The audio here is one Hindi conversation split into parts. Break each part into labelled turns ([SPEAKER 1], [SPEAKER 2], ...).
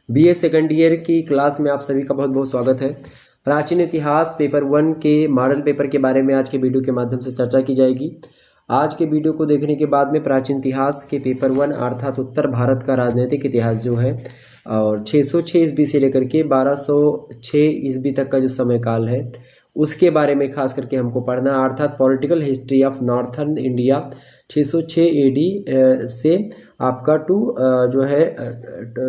[SPEAKER 1] बीए सेकंड ईयर की क्लास में आप सभी का बहुत बहुत स्वागत है। प्राचीन इतिहास पेपर 1 के मॉडल पेपर के बारे में आज के वीडियो के माध्यम से चर्चा की जाएगी। आज के वीडियो को देखने के बाद में प्राचीन इतिहास के पेपर 1 अर्थात उत्तर भारत का राजनीतिक इतिहास जो है और 606 ईस्वी से लेकर के 1206 ईस्वी तक का जो समय काल है उसके बारे में खास करके हमको पढ़ना है, अर्थात political history of northern India 606 AD से आपका जो है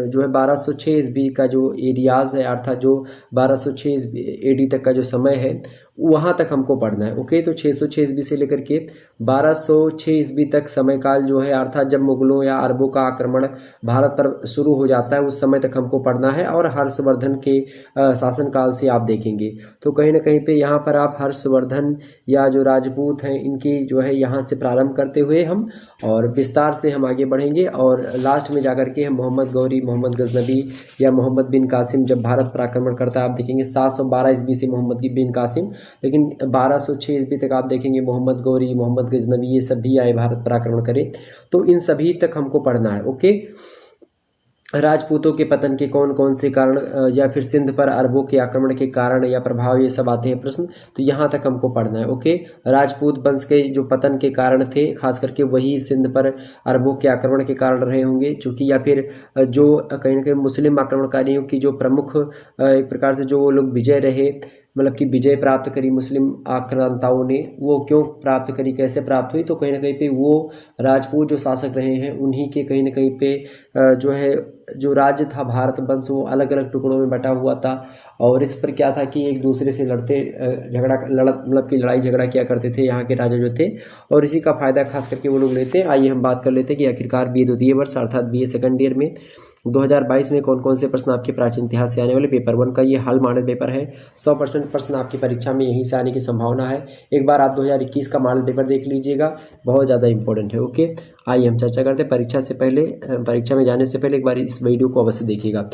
[SPEAKER 1] 1206 ईस्वी का जो एरियाज़ है, अर्थात जो 1206 एडी तक का जो समय है वहाँ तक हमको पढ़ना है। ओके, तो 606 ईस्वी से लेकर के 1206 ईस्वी तक समय काल जो है, अर्थात जब मुगलों या अरबों का आक्रमण भारत पर शुरू हो जाता है उस समय तक हमको पढ़ना है। और हर्षवर्धन के शासनकाल से आप देखेंगे तो कहीं ना कहीं पे यहाँ पर आप हर्षवर्धन या जो राजपूत हैं इनकी जो है यहाँ से प्रारंभ करते हुए हम और विस्तार से हम आगे बढ़ेंगे और लास्ट में जाकर के हम मोहम्मद गौरी, मोहम्मद गजनबी या मोहम्मद बिन कासिम जब भारत पर आक्रमण करता है आप देखेंगे 712 ईस्वी से मोहम्मद बिन कासिम, लेकिन 1206 ईस्वी तक आप देखेंगे मोहम्मद गौरी, मोहम्मद गजनबी ये सब भी आए भारत पर आक्रमण करें। तो इन सभी तक हमको पढ़ना है। ओके, राजपूतों के पतन के कौन कौन से कारण या फिर सिंध पर अरबों के आक्रमण के कारण या प्रभाव ये सब आते हैं प्रश्न, तो यहाँ तक हमको पढ़ना है। ओके, राजपूत वंश के जो पतन के कारण थे खास करके वही सिंध पर अरबों के आक्रमण के कारण रहे होंगे, चूँकि या फिर जो कहीं ना कहीं मुस्लिम आक्रमणकारियों की जो प्रमुख एक प्रकार से जो वो लोग विजय रहे, मतलब कि विजय प्राप्त करी मुस्लिम आक्रांताओं ने, वो क्यों प्राप्त करी, कैसे प्राप्त हुई, तो कहीं ना कहीं पे वो राजपूत जो शासक रहे हैं उन्हीं के कहीं ना कहीं पे जो है जो राज्य था भारत वंश वो अलग अलग टुकड़ों में बटा हुआ था और इस पर क्या था कि एक दूसरे से मतलब कि लड़ाई झगड़ा किया करते थे यहाँ के राजा जो थे और इसी का फायदा खास करके वो लोग लेते हैं। आइए हम बात कर लेते हैं कि आखिरकार बीए द्वितीय वर्ष अर्थात बीए सेकंड ईयर में 2022 में कौन कौन से प्रश्न आपके प्राचीन इतिहास से आने वाले। पेपर 1 का ये हाल मॉडल पेपर है, 100% प्रश्न आपकी परीक्षा में यहीं से आने की संभावना है। एक बार आप 2021 का मॉडल पेपर देख लीजिएगा, बहुत ज़्यादा इंपॉर्टेंट है। ओके, आइए हम चर्चा करते हैं। परीक्षा में जाने से पहले एक बार इस वीडियो को अवश्य देखिएगा।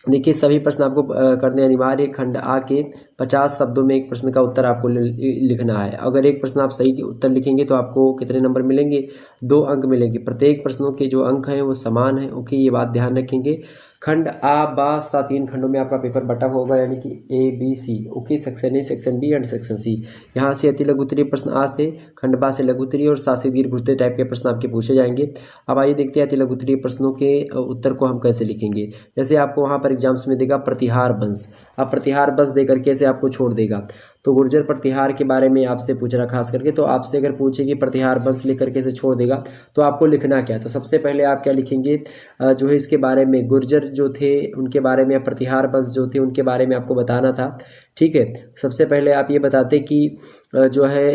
[SPEAKER 1] देखिए, सभी प्रश्न आपको करने अनिवार्य। खंड आ के 50 शब्दों में एक प्रश्न का उत्तर आपको लिखना है। अगर एक प्रश्न आप सही उत्तर लिखेंगे तो आपको कितने नंबर मिलेंगे? 2 अंक मिलेंगे। प्रत्येक प्रश्नों के जो अंक हैं वो समान हैं। ओके, ये बात ध्यान रखेंगे। खंड आ बा सा 3 खंडों में आपका पेपर बटा होगा, यानी कि A B C. Okay, section A, section B and section C. यहाँ से अति लघु उत्तरीय प्रश्न आ से, खंड बा से लघु उत्तरीय और सा से दीर्घ उत्तरीय टाइप के प्रश्न आपके पूछे जाएंगे। अब आइए देखते हैं अति लघु उत्तरीय प्रश्नों के उत्तर को हम कैसे लिखेंगे। जैसे आपको वहाँ पर एग्जाम्स में देगा प्रतिहार वंश, अब प्रतिहार वंश दे करके से आपको छोड़ देगा तो गुर्जर प्रतिहार के बारे में आपसे पूछ रहा खास करके, तो आपसे अगर पूछे कि प्रतिहार वंश लेकर के से छोड़ देगा तो आपको लिखना क्या है। तो सबसे पहले आप क्या लिखेंगे, जो है इसके बारे में गुर्जर जो थे उनके बारे में, प्रतिहार वंश जो थे उनके बारे में आपको बताना था। ठीक है, सबसे पहले आप ये बताते कि जो है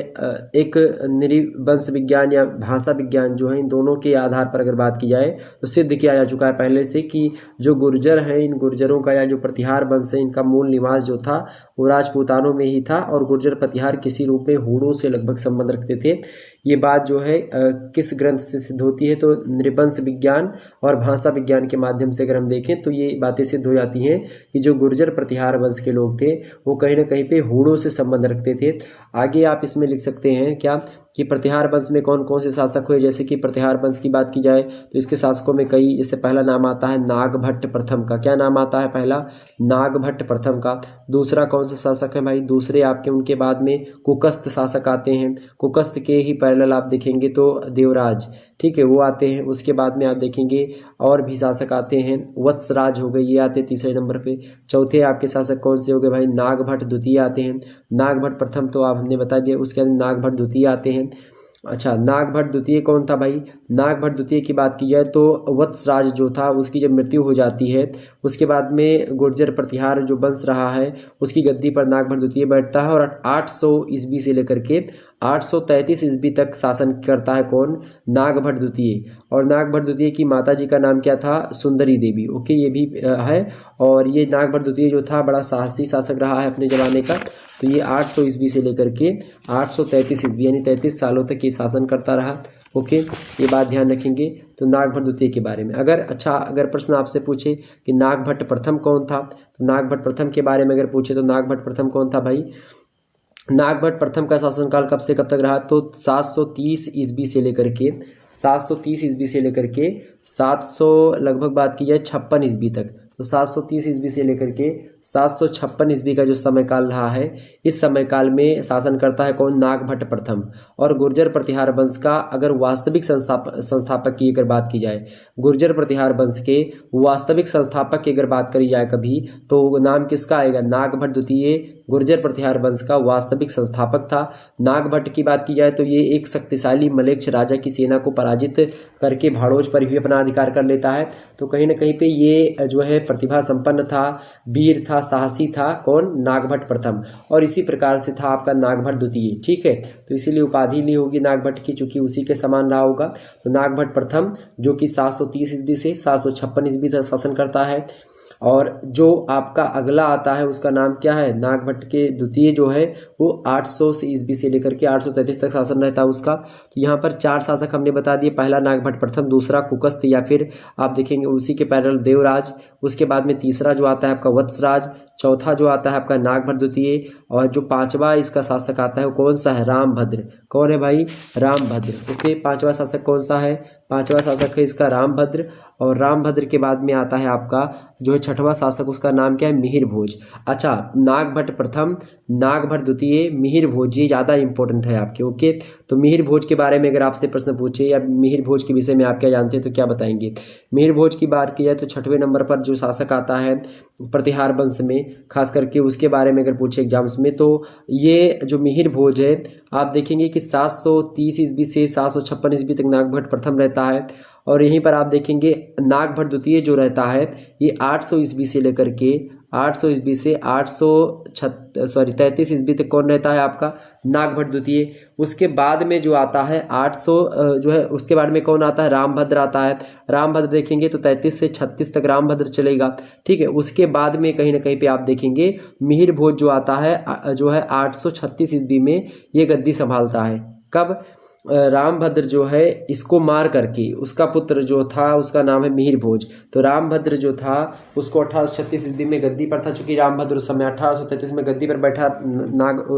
[SPEAKER 1] एक नृवंश विज्ञान या भाषा विज्ञान जो है इन दोनों के आधार पर अगर बात की जाए तो सिद्ध किया जा चुका है पहले से कि जो गुर्जर हैं इन गुर्जरों का या जो प्रतिहार वंश है इनका मूल निवास जो था वो राजपूतानों में ही था और गुर्जर प्रतिहार किसी रूप में हूणों से लगभग संबंध रखते थे। ये बात जो है किस ग्रंथ से सिद्ध होती है, तो नृवंश विज्ञान और भाषा विज्ञान के माध्यम से अगर हम देखें तो ये बातें सिद्ध हो जाती हैं कि जो गुर्जर प्रतिहार वंश के लोग थे वो कहीं ना कहीं पे हूणों से संबंध रखते थे। आगे आप इसमें लिख सकते हैं क्या कि प्रतिहार वंश में कौन कौन से शासक हुए। जैसे कि प्रतिहार वंश की बात की जाए तो इसके शासकों में कई, जैसे पहला नाम आता है नागभट्ट प्रथम का। क्या नाम आता है पहला? नागभट्ट प्रथम का। दूसरा कौन सा शासक है भाई? दूसरे आपके उनके बाद में कुकस्त शासक आते हैं। कुकस्त के ही पैरेलल आप देखेंगे तो देवराज, ठीक है, वो आते हैं। उसके बाद में आप देखेंगे और भी शासक आते हैं, वत्सराज हो गए, ये आते हैं तीसरे नंबर पे। चौथे आपके शासक कौन से हो गए भाई? नागभट्ट द्वितीय आते हैं। नागभट्ट प्रथम तो आप हमने बता दिया, उसके बाद नागभट्ट द्वितीय आते हैं। अच्छा, नागभट्ट द्वितीय कौन था भाई? नागभट्ट द्वितीय की बात की जाए तो वत्सराज जो था उसकी जब मृत्यु हो जाती है उसके बाद में गुर्जर प्रतिहार जो वंश रहा है उसकी गद्दी पर नागभट्ट द्वितीय बैठता है और 800 ईस्वी से लेकर के 833 ईस्वी तक शासन करता है कौन? नागभट्ट द्वितीय। और नागभट्ट द्वितीय की माता जी का नाम क्या था? सुंदरी देवी। ओके, ये भी है। और ये नागभट्ट द्वितीय जो था बड़ा साहसी शासक रहा है अपने ज़माने का। तो ये 800 ईस्वी से लेकर के 833 ईस्वी यानी 33 सालों तक ये शासन करता रहा। ओके, ये बात ध्यान रखेंगे। तो नागभट्ट द्वितीय के बारे में अगर प्रश्न आपसे पूछे कि नागभट्ट प्रथम कौन था, तो नागभट्ट प्रथम के बारे में अगर पूछे तो नागभट्ट प्रथम कौन था भाई? नागभट्ट प्रथम का शासनकाल कब से कब तक रहा? तो 730 ईस्वी से लेकर के 730 ईस्वी से लेकर के 700 लगभग बात की जाए 56 ईस्वी तक, तो 730 ईस्वी से लेकर के 756 ईस्वी का जो समय काल रहा है, इस समय काल में शासन करता है कौन? नागभट्ट प्रथम। और गुर्जर प्रतिहार वंश का अगर वास्तविक संस्थापक की अगर बात की जाए, गुर्जर प्रतिहार वंश के वास्तविक संस्थापक की अगर बात करी जाए कभी, तो नाम किसका आएगा? नागभट्ट द्वितीय गुर्जर प्रतिहार वंश का वास्तविक संस्थापक था। नागभट्ट की बात की जाए तो ये एक शक्तिशाली मलेच्छ राजा की सेना को पराजित करके भाड़ोज पर भी अपना अधिकार कर लेता है। तो कहीं ना कहीं पे ये जो है प्रतिभा संपन्न था, वीर था, साहसी था, कौन? नागभट्ट प्रथम। और इसी प्रकार से था आपका नागभट्ट द्वितीय, ठीक है। तो इसीलिए उपाधि ली होगी नागभट्ट की, चूंकि उसी के समान रहा होगा। तो नागभट्ट प्रथम जो कि 730 ईस्वी से 756 ईस्वी तक शासन करता है। और जो आपका अगला आता है उसका नाम क्या है? नागभट्ट के द्वितीय जो है वो 800 ईस्वी से लेकर के 833 तक शासन रहता है उसका। तो यहाँ पर 4 शासक हमने बता दिए, पहला नागभट्ट प्रथम, दूसरा कुकस्त या फिर आप देखेंगे उसी के पैरेलल देवराज, उसके बाद में तीसरा जो आता है आपका वत्सराज, चौथा जो आता है आपका नागभट्ट द्वितीय, और जो पांचवा इसका शासक आता है वो कौन सा है? रामभद्र। कौन है भाई? रामभद्र। ओके, पांचवा शासक कौन सा है? पांचवा शासक है इसका रामभद्र। और रामभद्र के बाद में आता है आपका जो है छठवां शासक, उसका नाम क्या है? मिहिर भोज। अच्छा, नागभट्ट प्रथम, नागभट्ट द्वितीय, मिहिर भोज, ये ज़्यादा इंपॉर्टेंट है आपके। ओके, तो मिहिर भोज के बारे में अगर आपसे प्रश्न पूछे या मिहिर भोज के विषय में आप क्या जानते हैं तो क्या बताएंगे? मिहिर भोज की बात की जाए तो 6वें नंबर पर जो शासक आता है प्रतिहार वंश में, खास करके उसके बारे में अगर पूछे एग्जाम्स में, तो ये जो मिहिर भोज है आप देखेंगे कि 730 ईस्वी से 756 ईस्वी तक नागभट्ट प्रथम रहता है। और यहीं पर आप देखेंगे नागभट्ट द्वितीय जो रहता है ये 800 ईस्वी से लेकर के 800 ईस्वी से 833 ईस्वी तक कौन रहता है? आपका नागभट्ट द्वितीय। उसके बाद में जो आता है 800 जो है उसके बाद में कौन आता है? रामभद्र आता है। रामभद्र देखेंगे तो 33 से 36 तक रामभद्र चलेगा, ठीक है। उसके बाद में कहीं ना कहीं पे आप देखेंगे मिहिर भोज जो आता है जो है 836 ईस्वी में ये गद्दी संभालता है। कब? रामभद्र जो है इसको मार करके उसका पुत्र जो था उसका नाम है मिहिर भोज। तो रामभद्र जो था उसको 1836 ईस्वी में गद्दी पर था, चूंकि रामभद्र उस समय 1833 में गद्दी पर बैठा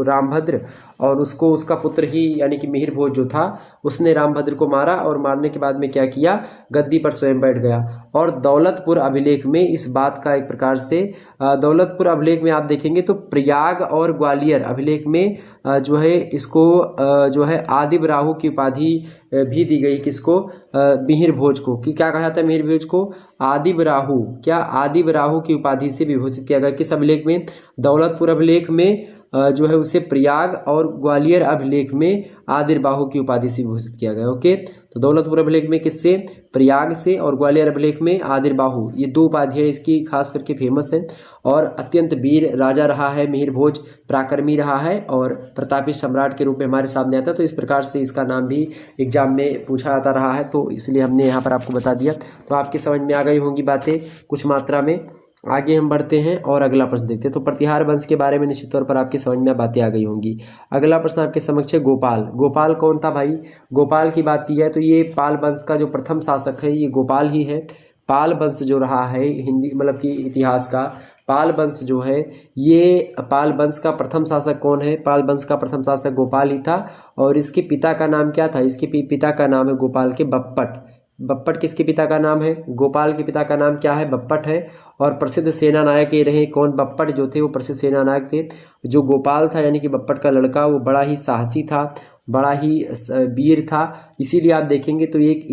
[SPEAKER 1] रामभद्र, और उसको उसका पुत्र ही यानी कि मिहिर भोज जो था उसने रामभद्र को मारा, और मारने के बाद में क्या किया? गद्दी पर स्वयं बैठ गया। और दौलतपुर अभिलेख में इस बात का एक प्रकार से दौलतपुर अभिलेख में आप देखेंगे तो प्रयाग और ग्वालियर अभिलेख में जो है इसको जो है आदिब राहु की उपाधि भी दी गई। किसको? मिहिर भोज को। कि क्या कहा जाता है मिहिर भोज को? आदिब राहु। क्या? आदिब राहु की उपाधि से विभूषित किया गया। किस अभिलेख में? दौलतपुर अभिलेख में जो है उसे प्रयाग और ग्वालियर अभिलेख में आदिब राहु की उपाधि से विभूषित किया गया। ओके, तो दौलतपुर अभिलेख में किससे? प्रयाग से, और ग्वालियर अभिलेख में आदिब राहु। ये 2 उपाधियाँ इसकी खास करके फेमस हैं। और अत्यंत वीर राजा रहा है मिहिर भोज, पराक्रमी रहा है और प्रतापी सम्राट के रूप में हमारे सामने आता है। तो इस प्रकार से इसका नाम भी एग्जाम में पूछा जाता रहा है, तो इसलिए हमने यहाँ पर आपको बता दिया। तो आपकी समझ में आ गई होंगी बातें कुछ मात्रा में। आगे हम बढ़ते हैं और अगला प्रश्न देखते हैं। तो प्रतिहार वंश के बारे में निश्चित तौर पर आपकी समझ में बातें आ गई होंगी। अगला प्रश्न आपके समक्ष है गोपाल। गोपाल कौन था भाई? गोपाल की बात की जाए तो ये पाल वंश का जो प्रथम शासक है ये गोपाल ही है। पाल वंश जो रहा है हिंदी मतलब कि इतिहास का, पाल वंश जो है ये पाल वंश का प्रथम शासक कौन है? पाल वंश का प्रथम शासक गोपाल ही था। और इसके पिता का नाम क्या था? इसके पिता का नाम है गोपाल के बप्पट। बप्पट किसके पिता का नाम है? गोपाल के पिता का नाम क्या है? बप्पट है। और प्रसिद्ध सेना नायक ये रहे कौन? बप्पट जो थे वो प्रसिद्ध सेना नायक थे। जो गोपाल था यानी कि बप्पट का लड़का वो बड़ा ही साहसी था, बड़ा ही वीर था। इसीलिए आप देखेंगे तो एक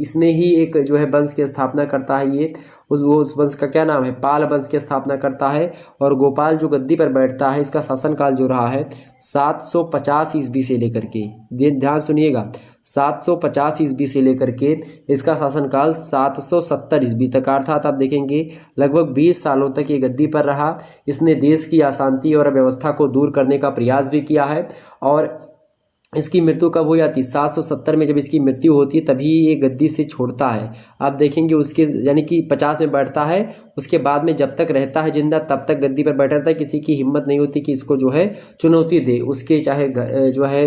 [SPEAKER 1] इसने ही एक जो है वंश की स्थापना करता है। ये उस वंश का क्या नाम है? पाल वंश की स्थापना करता है। और गोपाल जो गद्दी पर बैठता है इसका शासनकाल जो रहा है 750 ईस्वी से लेकर के, ध्यान सुनिएगा, 750 ईस्वी से लेकर के इसका शासनकाल 770 ईस्वी तक, अर्थात आप देखेंगे लगभग 20 सालों तक ये गद्दी पर रहा। इसने देश की अशांति और अव्यवस्था को दूर करने का प्रयास भी किया है। और इसकी मृत्यु कब हो जाती? 770 में जब इसकी मृत्यु होती है तभी ये गद्दी से छोड़ता है। आप देखेंगे उसके यानी कि 50 में बैठता है, उसके बाद में जब तक रहता है जिंदा तब तक गद्दी पर बैठा रहता है। किसी की हिम्मत नहीं होती कि इसको जो है चुनौती दे, उसके चाहे जो है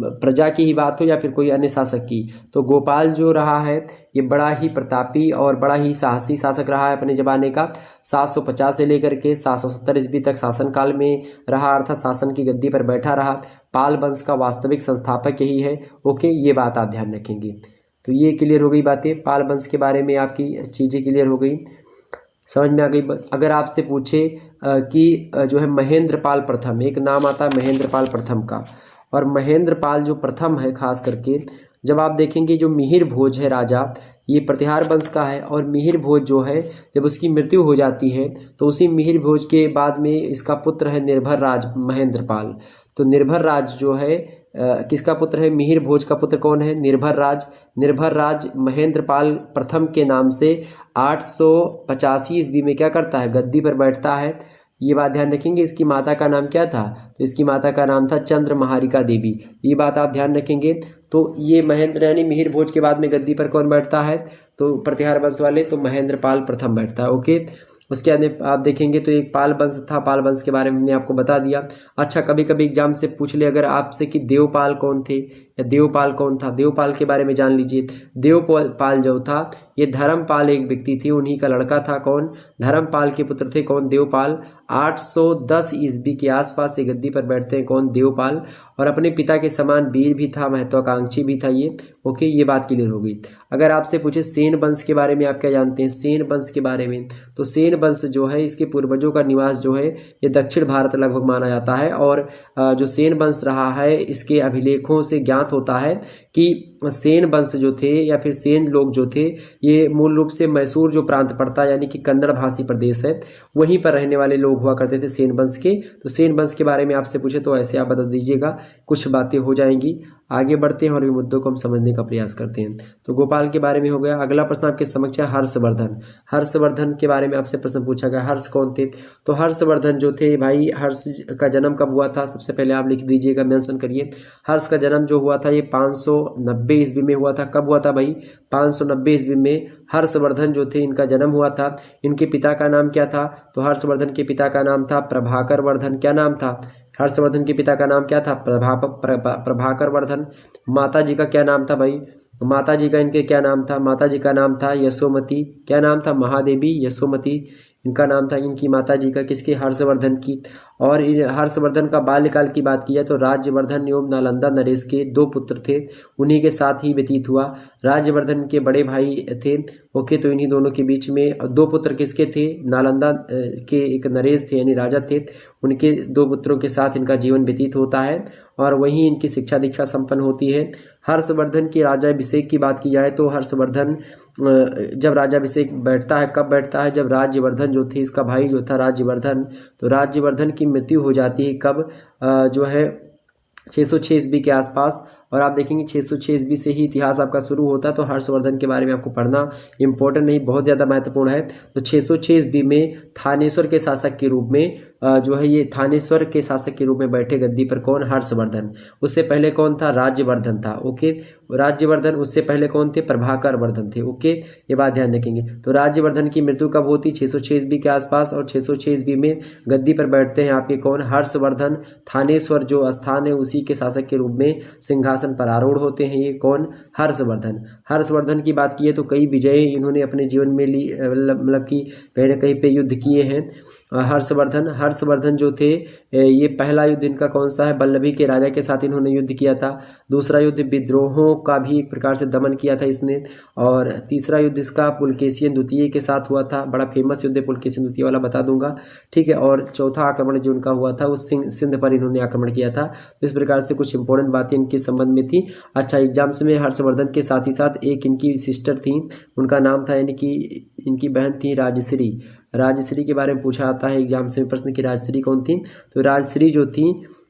[SPEAKER 1] प्रजा की ही बात हो या फिर कोई अन्य शासक की। तो गोपाल जो रहा है ये बड़ा ही प्रतापी और बड़ा ही साहसी शासक रहा है अपने ज़माने का। 750 से लेकर के 770 ईस्वी तक शासनकाल में रहा, अर्थात शासन की गद्दी पर बैठा रहा। पाल वंश का वास्तविक संस्थापक यही है। ओके, ये बात आप ध्यान रखेंगे। तो ये क्लियर हो गई बातें, पाल वंश के बारे में आपकी चीज़ें क्लियर हो गई, समझ में आ गई। अगर आपसे पूछे कि जो है महेंद्रपाल प्रथम, एक नाम आता है महेंद्रपाल प्रथम का, और महेंद्रपाल जो प्रथम है खास करके, जब आप देखेंगे जो मिहिर भोज है राजा, ये प्रतिहार वंश का है, और मिहिर भोज जो है जब उसकी मृत्यु हो जाती है तो उसी मिहिर भोज के बाद में इसका पुत्र है निर्भर राज महेंद्रपाल। तो निर्भर राज जो है किसका पुत्र है? मिहिर भोज का पुत्र कौन है? निर्भर राज। निर्भर राज महेंद्रपाल प्रथम के नाम से 885 ईस्वी में क्या करता है? गद्दी पर बैठता है। ये बात ध्यान रखेंगे। इसकी माता का नाम क्या था? तो इसकी माता का नाम था चंद्रमहारिका देवी। ये बात आप ध्यान रखेंगे। तो ये महेंद्र यानी मिहिर भोज के बाद में गद्दी पर कौन बैठता है? तो प्रतिहार वंश वाले, तो महेंद्रपाल प्रथम बैठता है। ओके, उसके बाद आप देखेंगे तो एक पाल वंश था, पाल वंश के बारे में मैंने आपको बता दिया। अच्छा, कभी कभी एग्जाम से पूछ ले अगर आपसे कि देवपाल कौन थे या देवपाल कौन था, देवपाल के बारे में जान लीजिए। देवपाल जो था ये धर्मपाल एक व्यक्ति थे, उन्हीं का लड़का था। कौन? धर्मपाल के पुत्र थे। कौन? देवपाल। 810 ईस्वी के आसपास ये गद्दी पर बैठते हैं। कौन? देवपाल। और अपने पिता के समान वीर भी था, महत्वाकांक्षी भी था ये। ओके, ये बात क्लियर हो गई। अगर आपसे पूछे सेन वंश के बारे में आप क्या जानते हैं? सेन वंश के बारे में, तो सेन वंश जो है इसके पूर्वजों का निवास जो है ये दक्षिण भारत लगभग माना जाता है। और जो सेन वंश रहा है इसके अभिलेखों से ज्ञात होता है कि सेन वंश जो थे या फिर सेन लोग जो थे ये मूल रूप से मैसूर जो प्रांत पड़ता है यानी कि कन्नड़ भाषी प्रदेश है, वहीं पर रहने वाले लोग हुआ करते थे सेन वंश के। तो सेन वंश के बारे में आपसे पूछे तो ऐसे आप बता दीजिएगा, कुछ बातें हो जाएंगी। आगे बढ़ते हैं और भी मुद्दों को हम समझने का प्रयास करते हैं। तो गोपाल के बारे में हो गया। अगला प्रश्न आपके समक्ष है हर्षवर्धन। हर्षवर्धन के बारे में आपसे प्रश्न पूछा गया, हर्ष कौन थे? तो हर्षवर्धन जो थे भाई, हर्ष का जन्म कब हुआ था? सबसे पहले आप लिख दीजिएगा, मेंशन करिए। हर्ष का जन्म जो हुआ था ये 590 ईस्वी में हुआ था। कब हुआ था भाई? 590 ईस्वी में हर्षवर्धन जो थे इनका जन्म हुआ था। इनके पिता का नाम क्या था? तो हर्षवर्धन के पिता का नाम था प्रभाकर वर्धन। क्या नाम था? हर्षवर्धन के पिता का नाम क्या था? प्रभाकर वर्धन। माता जी का क्या नाम था भाई? माता जी का इनके क्या नाम था? माता जी का नाम था यशोमती। क्या नाम था? महादेवी यशोमती इनका नाम था। इनकी माता जी का किसके? हर्षवर्धन की। और हर्षवर्धन का बाल्यकाल की बात की है तो राज्यवर्धन एवं नालंदा नरेश के 2 पुत्र थे, उन्हीं के साथ ही व्यतीत हुआ। राज्यवर्धन के बड़े भाई थे। ओके, तो इन्हीं दोनों के बीच में 2 पुत्र किसके थे? नालंदा के एक नरेश थे यानी राजा थे, उनके 2 पुत्रों के साथ इनका जीवन व्यतीत होता है और वहीं इनकी शिक्षा दीक्षा संपन्न होती है। हर्षवर्धन की राज्याभिषेक की बात की जाए तो हर्षवर्धन जब राज्याभिषेक बैठता है, कब बैठता है? जब राज्यवर्धन जो थे इसका भाई जो था राज्यवर्धन, तो राज्यवर्धन की मृत्यु हो जाती है कब? जो है 606 ईस्वी के आसपास। और आप देखेंगे 606 ईस्वी से ही इतिहास आपका शुरू होता है। तो हर्षवर्धन के बारे में आपको पढ़ना इंपॉर्टेंट नहीं, बहुत ज़्यादा महत्वपूर्ण है। तो 606 ईस्वी में थानेश्वर के शासक के रूप में जो है ये थानेश्वर के शासक के रूप में बैठे गद्दी पर। कौन? हर्षवर्धन। उससे पहले कौन था? राज्यवर्धन था। ओके, राज्यवर्धन। उससे पहले कौन थे? प्रभाकर वर्धन थे। ओके, ये बात ध्यान रखेंगे। तो राज्यवर्धन की मृत्यु कब होती? 606 ईस्वी के आसपास। और 606 ईस्वी में गद्दी पर बैठते हैं आपके कौन? हर्षवर्धन। थानेश्वर जो स्थान है उसी के शासक के रूप में सिंहासन पर आरूढ़ होते हैं ये कौन? हर्षवर्धन। हर्षवर्धन की बात की है तो कई विजय इन्होंने अपने जीवन में ली, मतलब कि कहीं ना कहीं पे युद्ध किए हैं। हर्षवर्धन जो थे ये पहला युद्ध इनका कौन सा है? वल्लभी के राजा के साथ इन्होंने युद्ध किया था। दूसरा युद्ध विद्रोहों का भी एक प्रकार से दमन किया था इसने। और तीसरा युद्ध इसका पुलकेशियन द्वितीय के साथ हुआ था, बड़ा फेमस युद्ध पुलकेशियन द्वितीय वाला बता दूंगा, ठीक है। और चौथा आक्रमण जो उनका हुआ था वो सिंध पर इन्होंने आक्रमण किया था। तो इस प्रकार से कुछ इंपॉर्टेंट बातें इनके संबंध में थी। अच्छा, एग्जाम्स में हर्षवर्धन के साथ ही साथ एक इनकी सिस्टर थी, उनका नाम था यानी कि इनकी बहन थी राजश्री। राजश्री के बारे में पूछा आता है एग्जाम से प्रश्न की राजश्री कौन थी? तो राजश्री जो थी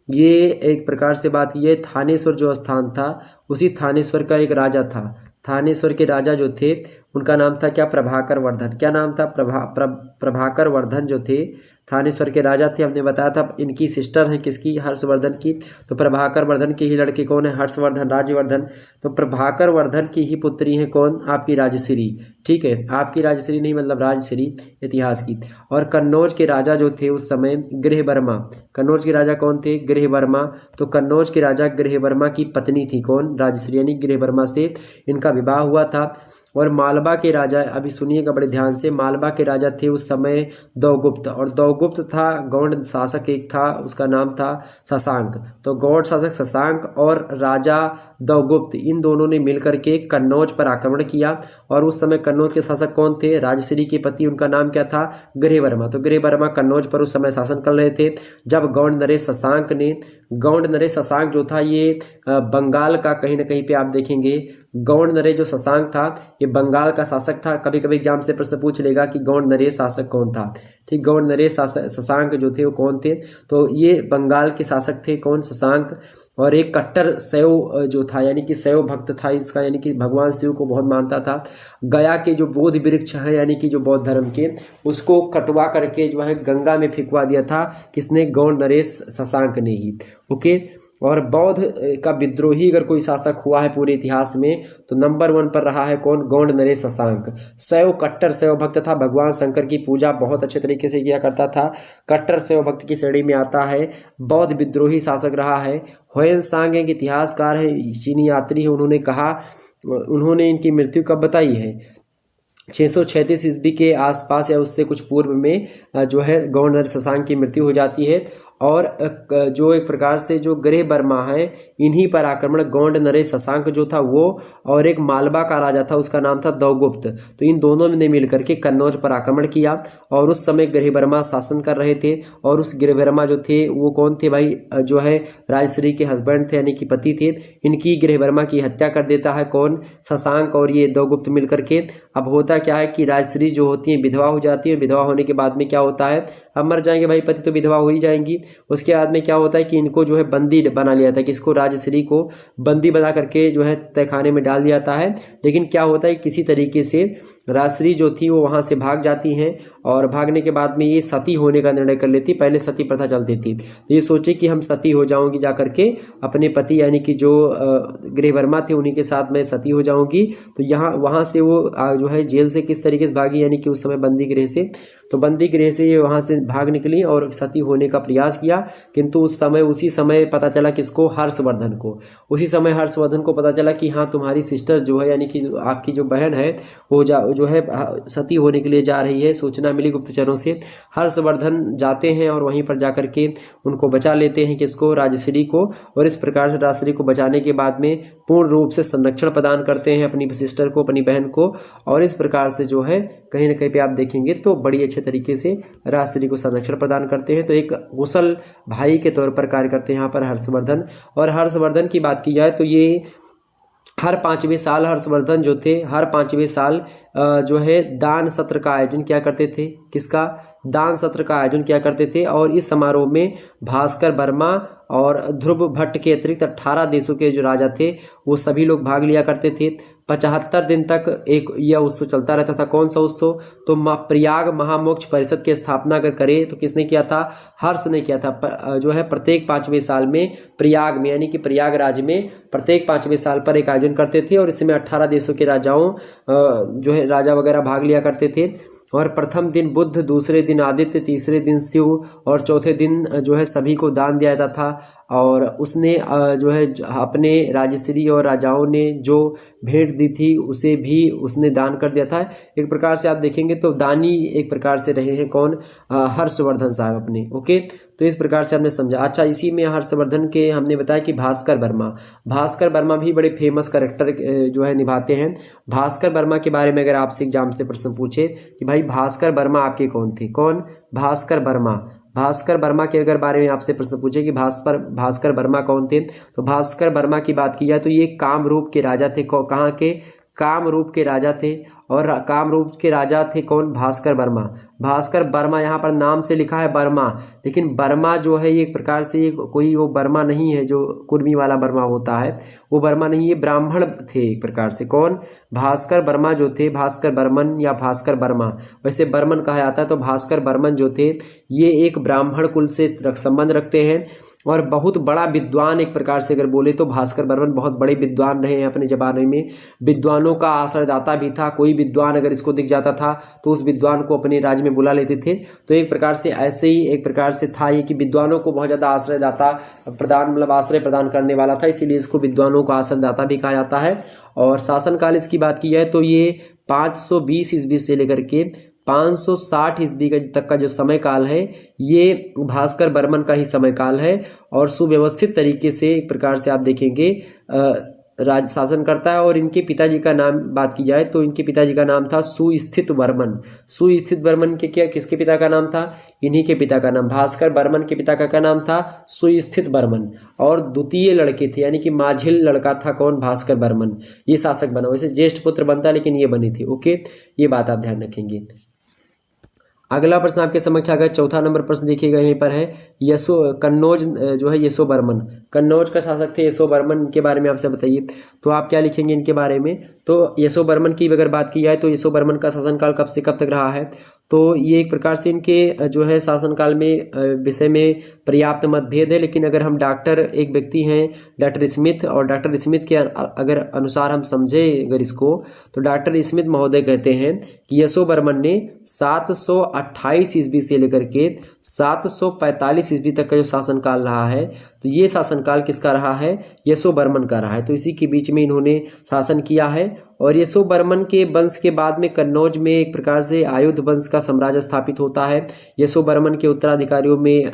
[SPEAKER 1] ये एक प्रकार से बात ये थानेश्वर जो स्थान था उसी थानेश्वर का एक राजा था। थानेश्वर के राजा जो थे उनका नाम था क्या? प्रभाकर वर्धन। क्या नाम था? प्रभाकर वर्धन जो थे थानेश्वर के राजा थे। हमने बताया था इनकी सिस्टर है किसकी? हर्षवर्धन की। तो प्रभाकर वर्धन के ही लड़के कौन है? हर्षवर्धन, राज्यवर्धन। तो प्रभाकर वर्धन की ही पुत्री है कौन? आपकी राजश्री, ठीक है। आपकी राजश्री नहीं मतलब राजश्री इतिहास की। और कन्नौज के राजा जो थे उस समय गृहवर्मा। कन्नौज के राजा कौन थे? गृहवर्मा। तो कन्नौज के राजा गृहवर्मा की पत्नी थी कौन? राजश्री, यानी गृहवर्मा से इनका विवाह हुआ था। और मालवा के राजा, अभी सुनिएगा बड़े ध्यान से, मालवा के राजा थे उस समय दौगुप्त, और दौगुप्त था गौड़ शासक एक था, उसका नाम था शशांक। तो गौड़ शासक शशांक और राजा दौगुप्त, इन दोनों ने मिलकर के कन्नौज पर आक्रमण किया। और उस समय कन्नौज के शासक कौन थे? राजश्री के पति, उनका नाम क्या था? गृहवर्मा। तो गृहवर्मा कन्नौज पर उस समय शासन कर रहे थे जब गौड़ नरेश शशांक ने, गौड़ नरेश शशांक जो था ये बंगाल का, कहीं ना कहीं पे आप देखेंगे गौड़ नरेश जो शशांक था ये बंगाल का शासक था। कभी कभी एग्जाम से प्रश्न पूछ लेगा कि गौड़ नरेश शासक कौन था। ठीक, गौड़ नरेश शशांक जो थे वो कौन थे? तो ये बंगाल के शासक थे। कौन? शशांक। और एक कट्टर शैव जो था, यानी कि शैव भक्त था इसका, यानी कि भगवान शिव को बहुत मानता था। गया के जो बोधि वृक्ष हैं, यानी कि जो बौद्ध धर्म के, उसको कटवा करके जो है गंगा में फेंकवा दिया था। किसने? गौड़ नरेश शशांक ने ही। ओके। और बौद्ध का विद्रोही अगर कोई शासक हुआ है पूरे इतिहास में तो नंबर 1 पर रहा है कौन? गौड़ नरेश शशांक। शैव, कट्टर शैव भक्त था, भगवान शंकर की पूजा बहुत अच्छे तरीके से किया करता था, कट्टर शैव भक्त की श्रेणी में आता है। बौद्ध विद्रोही शासक रहा है। ह्वेनसांग एक इतिहासकार है, चीनी यात्री है, उन्होंने कहा, उन्होंने इनकी मृत्यु कब बताई है? 636 ईस्वी के आसपास या उससे कुछ पूर्व में जो है गौड़ नरेश शशांक की मृत्यु हो जाती है। और जो एक प्रकार से जो गृहवर्मा है, इन्हीं पर आक्रमण गौड़ नरेश शशांक जो था वो, और एक मालवा का राजा था उसका नाम था दौगुप्त, तो इन दोनों ने मिलकर के कन्नौज पर आक्रमण किया। और उस समय गृहवर्मा शासन कर रहे थे। और उस गृहवर्मा जो थे वो कौन थे भाई? जो है राजश्री के हस्बैंड थे, यानी कि पति थे। इनकी गृहवर्मा की हत्या कर देता है कौन? शशांक और ये दौगुप्त मिलकर के। अब होता क्या है कि राजश्री जो होती है विधवा हो जाती है। विधवा होने के बाद में क्या होता है? अब मर जाएंगे भाई पति तो विधवा हो ही जाएंगी। उसके बाद में क्या होता है कि इनको जो है बंदी बना लिया था, किसको? राजश्री को बंदी बना करके जो है तहखाने में डाल दिया जाता है। लेकिन क्या होता है किसी तरीके से राजश्री जो थी वो वहाँ से भाग जाती हैं, और भागने के बाद में ये सती होने का निर्णय कर लेती। पहले सती प्रथा चलती थी, तो ये सोचे कि हम सती हो जाऊंगी जा करके अपने पति, यानी कि जो गृहवर्मा थे उन्हीं के साथ मैं सती हो जाऊंगी। तो यहाँ वहाँ से वो जो है जेल से किस तरीके से भागी, यानी कि उस समय बंदी गृह से, तो बंदी गृह से ये वहाँ से भाग निकली और सती होने का प्रयास किया। किंतु उसी समय पता चला किसको? हर्षवर्धन को। उसी समय हर्षवर्धन को पता चला कि हाँ तुम्हारी सिस्टर जो है, यानी कि आपकी जो बहन है वो जो है सती होने के लिए जा रही है। सूचना मिली गुप्तचरों से। हर्षवर्धन जाते हैं और वहीं पर जाकर के उनको बचा लेते हैं, किसको? राजश्री को। और इस प्रकार से राजश्री को बचाने के बाद में पूर्ण रूप से संरक्षण प्रदान करते हैं अपनी सिस्टर को, अपनी बहन को। और इस प्रकार से जो है कहीं ना कहीं पे आप देखेंगे तो बड़ी अच्छे तरीके से राजश्री को संरक्षण प्रदान करते हैं। तो एक कुशल भाई के तौर पर कार्य करते हैं यहाँ पर हर्षवर्धन। और हर्षवर्धन की बात की जाए तो ये हर 5वें साल हर्षवर्धन जो थे, हर 5वें साल जो है दान सत्र का आयोजन क्या करते थे? किसका? दान सत्र का आयोजन किया करते थे। और इस समारोह में भास्कर वर्मा और ध्रुव भट्ट के अतिरिक्त 18 देशों के जो राजा थे वो सभी लोग भाग लिया करते थे। 75 दिन तक एक यह उत्सव चलता रहता था। कौन सा उत्सव? तो प्रयाग महामोक्ष परिषद की स्थापना अगर करे तो किसने किया था? हर्ष ने किया था। जो है प्रत्येक 5वें साल में प्रयाग में, यानी कि प्रयागराज में प्रत्येक 5वें साल पर एक आयोजन करते थे। और इसमें 18 देशों के राजाओं जो है राजा वगैरह भाग लिया करते थे। और प्रथम दिन बुद्ध, दूसरे दिन आदित्य, तीसरे दिन शिव और चौथे दिन जो है सभी को दान दिया जाता था। और उसने जो है अपने राजश्री और राजाओं ने जो भेंट दी थी उसे भी उसने दान कर दिया था। एक प्रकार से आप देखेंगे तो दानी एक प्रकार से रहे हैं कौन? हर्षवर्धन साहब अपने। ओके, तो इस प्रकार से हमने समझा। अच्छा, इसी में हर्षवर्धन के हमने बताया कि भास्कर वर्मा भी बड़े फेमस कैरेक्टर जो है निभाते हैं। भास्कर वर्मा के बारे में अगर आपसे एग्जाम से प्रश्न पूछे कि भाई भास्कर वर्मा आपके कौन थे? कौन? भास्कर वर्मा के अगर बारे में आपसे प्रश्न पूछे कि भास्कर वर्मा कौन थे, तो भास्कर वर्मा की बात की जाए तो ये कामरूप के राजा थे। कहाँ के? कामरूप के राजा थे। और कामरूप के राजा थे कौन? भास्कर वर्मा यहाँ पर नाम से लिखा है वर्मा, लेकिन वर्मा जो है ये एक प्रकार से ये कोई वो वर्मा नहीं है जो कुर्मी वाला वर्मा होता है, वो वर्मा नहीं, ये ब्राह्मण थे एक प्रकार से। कौन? भास्कर वर्मा जो थे, भास्कर बर्मन या भास्कर वर्मा, वैसे बर्मन कहा जाता है। तो भास्कर बर्मन जो थे ये एक ब्राह्मण कुल से संबंध रखते हैं और बहुत बड़ा विद्वान एक प्रकार से अगर बोले तो भास्कर बर्मन बहुत बड़े विद्वान रहे हैं अपने ज़माने में। विद्वानों का आश्रयदाता भी था। कोई विद्वान अगर इसको दिख जाता था तो उस विद्वान को अपने राज्य में बुला लेते थे। तो एक प्रकार से ऐसे ही एक प्रकार से था ये कि विद्वानों को बहुत ज़्यादा आश्रयदाता प्रदान, मतलब आश्रय प्रदान करने वाला था, इसीलिए इसको विद्वानों का आश्रयदाता भी कहा जाता है। और शासनकाल इसकी बात की जाए तो ये 520 ईस्वी से लेकर के 560 ईस्वी तक का जो समय काल है ये भास्कर बर्मन का ही समय काल है। और सुव्यवस्थित तरीके से एक प्रकार से आप देखेंगे राज शासन करता है। और इनके पिताजी का नाम बात की जाए तो इनके पिताजी का नाम था सुस्थित वर्मन। सुस्थित वर्मन के किसके पिता का नाम था? इन्हीं के पिता का नाम, भास्कर बर्मन के पिता का क्या नाम था? सुस्थित वर्मन। और द्वितीय लड़के थे यानी कि माझिल लड़का था कौन? भास्कर बर्मन। ये शासक बना, वैसे ज्येष्ठ पुत्र बनता लेकिन ये बने थे। ओके, ये बात आप ध्यान रखेंगे। अगला प्रश्न आपके समक्ष आ गया, चौथा नंबर प्रश्न देखिएगा, यहीं पर है कन्नौज जो है यशो बर्मन, कन्नौज का शासक थे यशो बर्मन के बारे में आपसे बताइए। तो आप क्या लिखेंगे इनके बारे में? तो यशो बर्मन की अगर बात की जाए तो यशो बर्मन का शासनकाल कब से कब तक रहा है? तो ये एक प्रकार से इनके जो है शासनकाल में विषय में पर्याप्त मतभेद है। लेकिन अगर हम एक व्यक्ति हैं डॉक्टर स्मिथ, और डॉक्टर स्मिथ के अगर अनुसार हम समझे अगर इसको, तो डॉक्टर स्मिथ महोदय कहते हैं कि यशो बर्मन ने 728 ईस्वी से लेकर के 745 ईस्वी तक का जो शासनकाल रहा है, तो ये शासनकाल किसका रहा है? यशो बर्मन का रहा है। तो इसी के बीच में इन्होंने शासन किया है। और यशो बर्मन के वंश के बाद में कन्नौज में एक प्रकार से आयुध वंश का साम्राज्य स्थापित होता है। यशो बर्मन के उत्तराधिकारियों में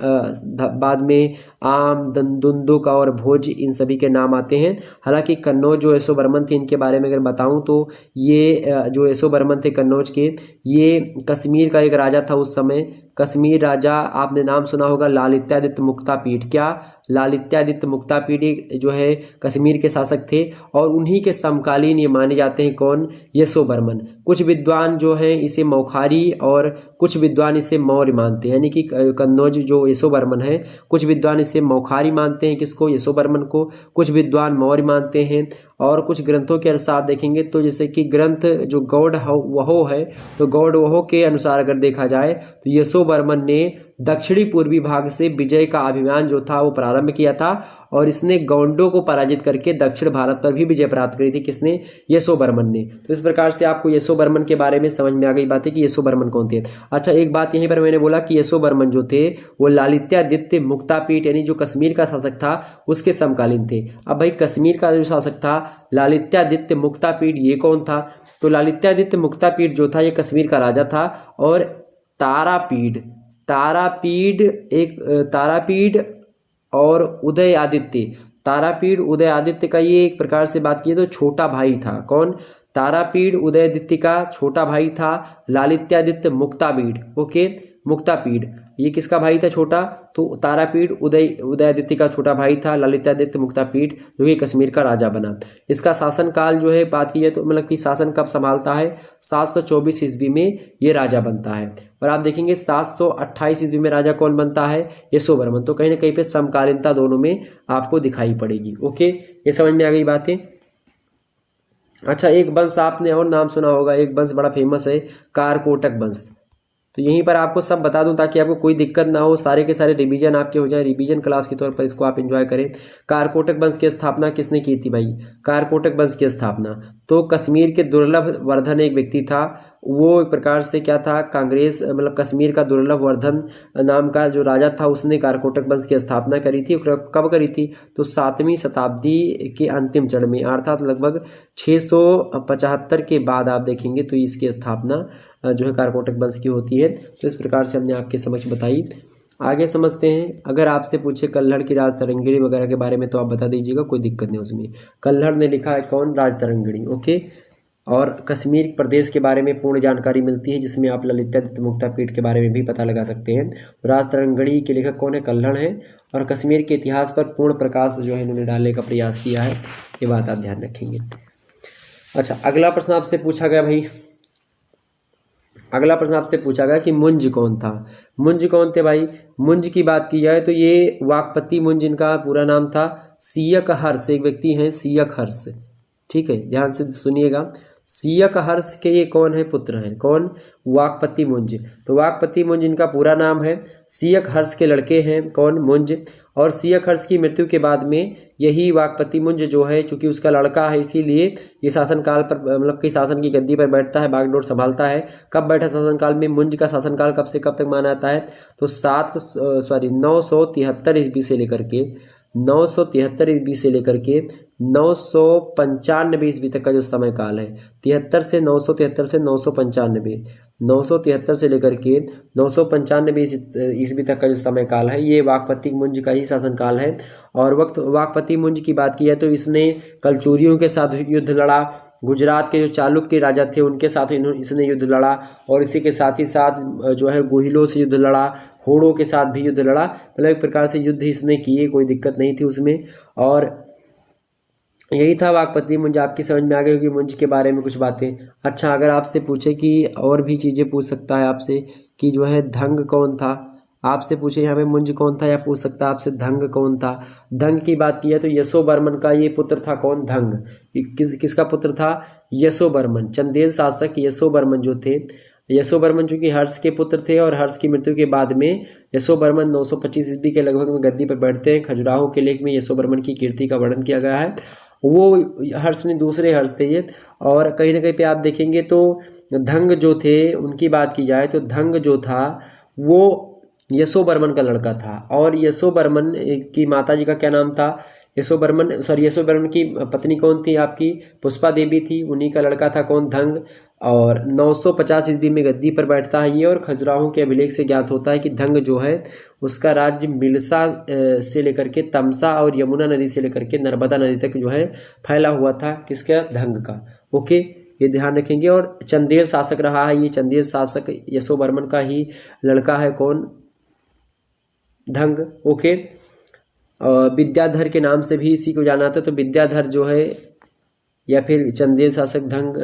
[SPEAKER 1] बाद में आम, दुंदुक और भोज इन सभी के नाम आते हैं। हालांकि कन्नौज जो यशो बर्मन थे इनके बारे में अगर बताऊं तो ये जो यशो बर्मन थे कन्नौज के, ये कश्मीर का एक राजा था उस समय। कश्मीर राजा, आपने नाम सुना होगा लालित्यादित्य मुक्तापीड। क्या? लालित्यादित्य मुक्तापीड जो है कश्मीर के शासक थे और उन्हीं के समकालीन ये माने जाते हैं कौन? यशो बर्मन। कुछ विद्वान जो हैं इसे मौखारी और कुछ विद्वान इसे मौर्य मानते हैं, यानी कि कन्नौज जो यशो बर्मन है, कुछ विद्वान इसे मौखारी मानते हैं किसको? यशो बर्मन को। कुछ विद्वान मौर्य मानते हैं। और कुछ ग्रंथों के अनुसार देखेंगे तो जैसे कि ग्रंथ जो गौड़ वहो है, तो गौड़ वहो के अनुसार अगर देखा जाए तो यशो बर्मन ने दक्षिणी पूर्वी भाग से विजय का अभियान जो था वो प्रारंभ किया था और इसने गौंडों को पराजित करके दक्षिण भारत पर भी विजय प्राप्त करी थी। किसने? यशो बर्मन ने। तो इस प्रकार से आपको यशो बर्मन के बारे में समझ में आ गई बात है कि यशो बर्मन कौन थे। अच्छा, एक बात यहीं पर मैंने बोला कि यशो बर्मन जो थे वो लालित्यादित्य मुक्तापीड यानी जो कश्मीर का शासक था उसके समकालीन थे। अब भाई कश्मीर का जो शासक था लालित्यादित्य मुक्तापीड, ये कौन था? तो लालित्यादित्य मुक्तापीड जो था ये कश्मीर का राजा था। और तारापीड और उदय आदित्य का ये एक प्रकार से बात की तो छोटा भाई था। कौन? तारापीड उदयादित्य का छोटा भाई था लालित्यादित्य मुक्तापीड। ओके, मुक्तापीड ये किसका भाई था? छोटा। तो तारापीड उदयादित्य का छोटा भाई था लालित्यादित्य मुक्तापीड, जो कि कश्मीर का राजा बना। इसका शासनकाल जो है बात की जाए तो मतलब कि शासन कब संभालता है? 724 ईस्वी में ये राजा बनता है। और आप देखेंगे 728 ईस्वी में राजा कौन बनता है? यशो बर्मन। तो कहीं ना कहीं पे समकालीनता दोनों में आपको दिखाई पड़ेगी। ओके, ये समझ में आ गई बातें। अच्छा, एक वंश आपने और नाम सुना होगा, एक वंश बड़ा फेमस है, कारकोटक वंश। तो यहीं पर आपको सब बता दूं ताकि आपको कोई दिक्कत ना हो, सारे के सारे रिवीजन आपके हो जाए, रिवीजन क्लास के तौर पर इसको आप एंजॉय करें। कारकोटक वंश की स्थापना किसने की थी भाई? कारकोटक वंश की स्थापना तो कश्मीर के दुर्लभ वर्धन एक व्यक्ति था, वो एक प्रकार से क्या था? कांग्रेस मतलब कश्मीर का दुर्लभ वर्धन नाम का जो राजा था उसने कारकोटक वंश की स्थापना करी थी। कब करी थी? तो 7वीं शताब्दी के अंतिम चरण में, अर्थात लगभग 675 के बाद आप देखेंगे तो इसकी स्थापना जो है कारकोटक वंश की होती है। तो इस प्रकार से हमने आपके समक्ष बताई। आगे समझते हैं। अगर आपसे पूछे कल्हड़ की राजतरंगिणी वगैरह के बारे में तो आप बता दीजिएगा, कोई दिक्कत नहीं उसमें। कल्हड़ ने लिखा है कौन? राजतरंगिणी। ओके, और कश्मीर प्रदेश के बारे में पूर्ण जानकारी मिलती है जिसमें आप ललित्यादित्य मुक्तापीड के बारे में भी पता लगा सकते हैं। राजतरंगिणी के लेखक कौन है? कल्हड़ है। और कश्मीर के इतिहास पर पूर्ण प्रकाश जो है इन्होंने डालने का प्रयास किया है, ये बात आप ध्यान रखेंगे। अच्छा, अगला प्रश्न आपसे पूछा गया भाई, अगला प्रश्न आपसे पूछा गया कि मुंज कौन था? मुंज कौन थे भाई? मुंज की बात की जाए तो ये वाकपति मुंज इनका पूरा नाम था। सियक हर्ष एक व्यक्ति हैं, सियक हर्ष। ठीक है, ध्यान से सुनिएगा। सियक हर्ष के ये कौन है? पुत्र हैं। कौन? वाकपति मुंज। तो वाकपति मुंज इनका पूरा नाम है। सियक हर्ष के लड़के हैं कौन? मुंज। और सियक हर्ष की मृत्यु के बाद में यही वाकपति मुंज जो है, चूंकि उसका लड़का है इसीलिए ये शासनकाल पर मतलब कि शासन की गद्दी पर बैठता है, बागडोर संभालता है। कब बैठा शासनकाल में? मुंज का शासनकाल कब से कब तक माना जाता है? तो 973 ईस्वी से लेकर के 973 ईस्वी से लेकर के 995 ईस्वी तक का जो समय काल है, 73 से 973 से 995, 973 से लेकर के 995 ईस्वी तक का जो समय काल है, ये वाकपति मुंज का ही शासनकाल है। और वाकपति मुंज की बात की है तो इसने कलचुरियों के साथ युद्ध लड़ा, गुजरात के जो चालुक्य राजा थे उनके साथ इसने युद्ध लड़ा, और इसी के साथ ही साथ जो है गोहिलों से युद्ध लड़ा, होड़ों के साथ भी युद्ध लड़ा। मतलब एक प्रकार से युद्ध इसने किए, कोई दिक्कत नहीं थी उसमें। और यही था वाकपति मुंज। आपकी समझ में आ गई होगी मुंज के बारे में कुछ बातें। अच्छा, अगर आपसे पूछे कि और भी चीज़ें पूछ सकता है आपसे कि जो है धंग कौन था, आपसे पूछे यहाँ पे मुंज कौन था, या पूछ सकता है आपसे धंग कौन था। धंग की बात की है तो यशोवर्मन का ये पुत्र था। कौन? धंग। किसका पुत्र था? यशोवर्मन। चंदेल शासक यशोवर्मन जो थे, यशोवर्मन चूंकि हर्ष के पुत्र थे, और हर्ष की मृत्यु के बाद में यशोवर्मन 925 ईस्वी के लगभग में गद्दी पर बैठते हैं। खजुराहो के लेख में यशोवर्मन की कीर्ति का वर्णन किया गया है। वो हर्ष ने दूसरे हर्ष थे ये। और कहीं ना कहीं पे आप देखेंगे तो धंग जो थे उनकी बात की जाए तो धंग जो था वो यशोवर्मन का लड़का था। और यशोवर्मन की माता जी का क्या नाम था? यशोवर्मन की पत्नी कौन थी? आपकी पुष्पा देवी थी। उन्हीं का लड़का था कौन? धंग। और 950 ईस्वी में गद्दी पर बैठता है ये। और खजुराहो के अभिलेख से ज्ञात होता है कि धंग जो है उसका राज्य मिल्सा से लेकर के तमसा और यमुना नदी से लेकर के नर्मदा नदी तक जो है फैला हुआ था। किसका? धंग का। ओके, ये ध्यान रखेंगे। और चंदेल शासक रहा है ये। चंदेल शासक यशोवर्मन का ही लड़का है। कौन? धंग। ओके, विद्याधर के नाम से भी इसी को जाना था। तो विद्याधर जो है या फिर चंदेल शासक धंग,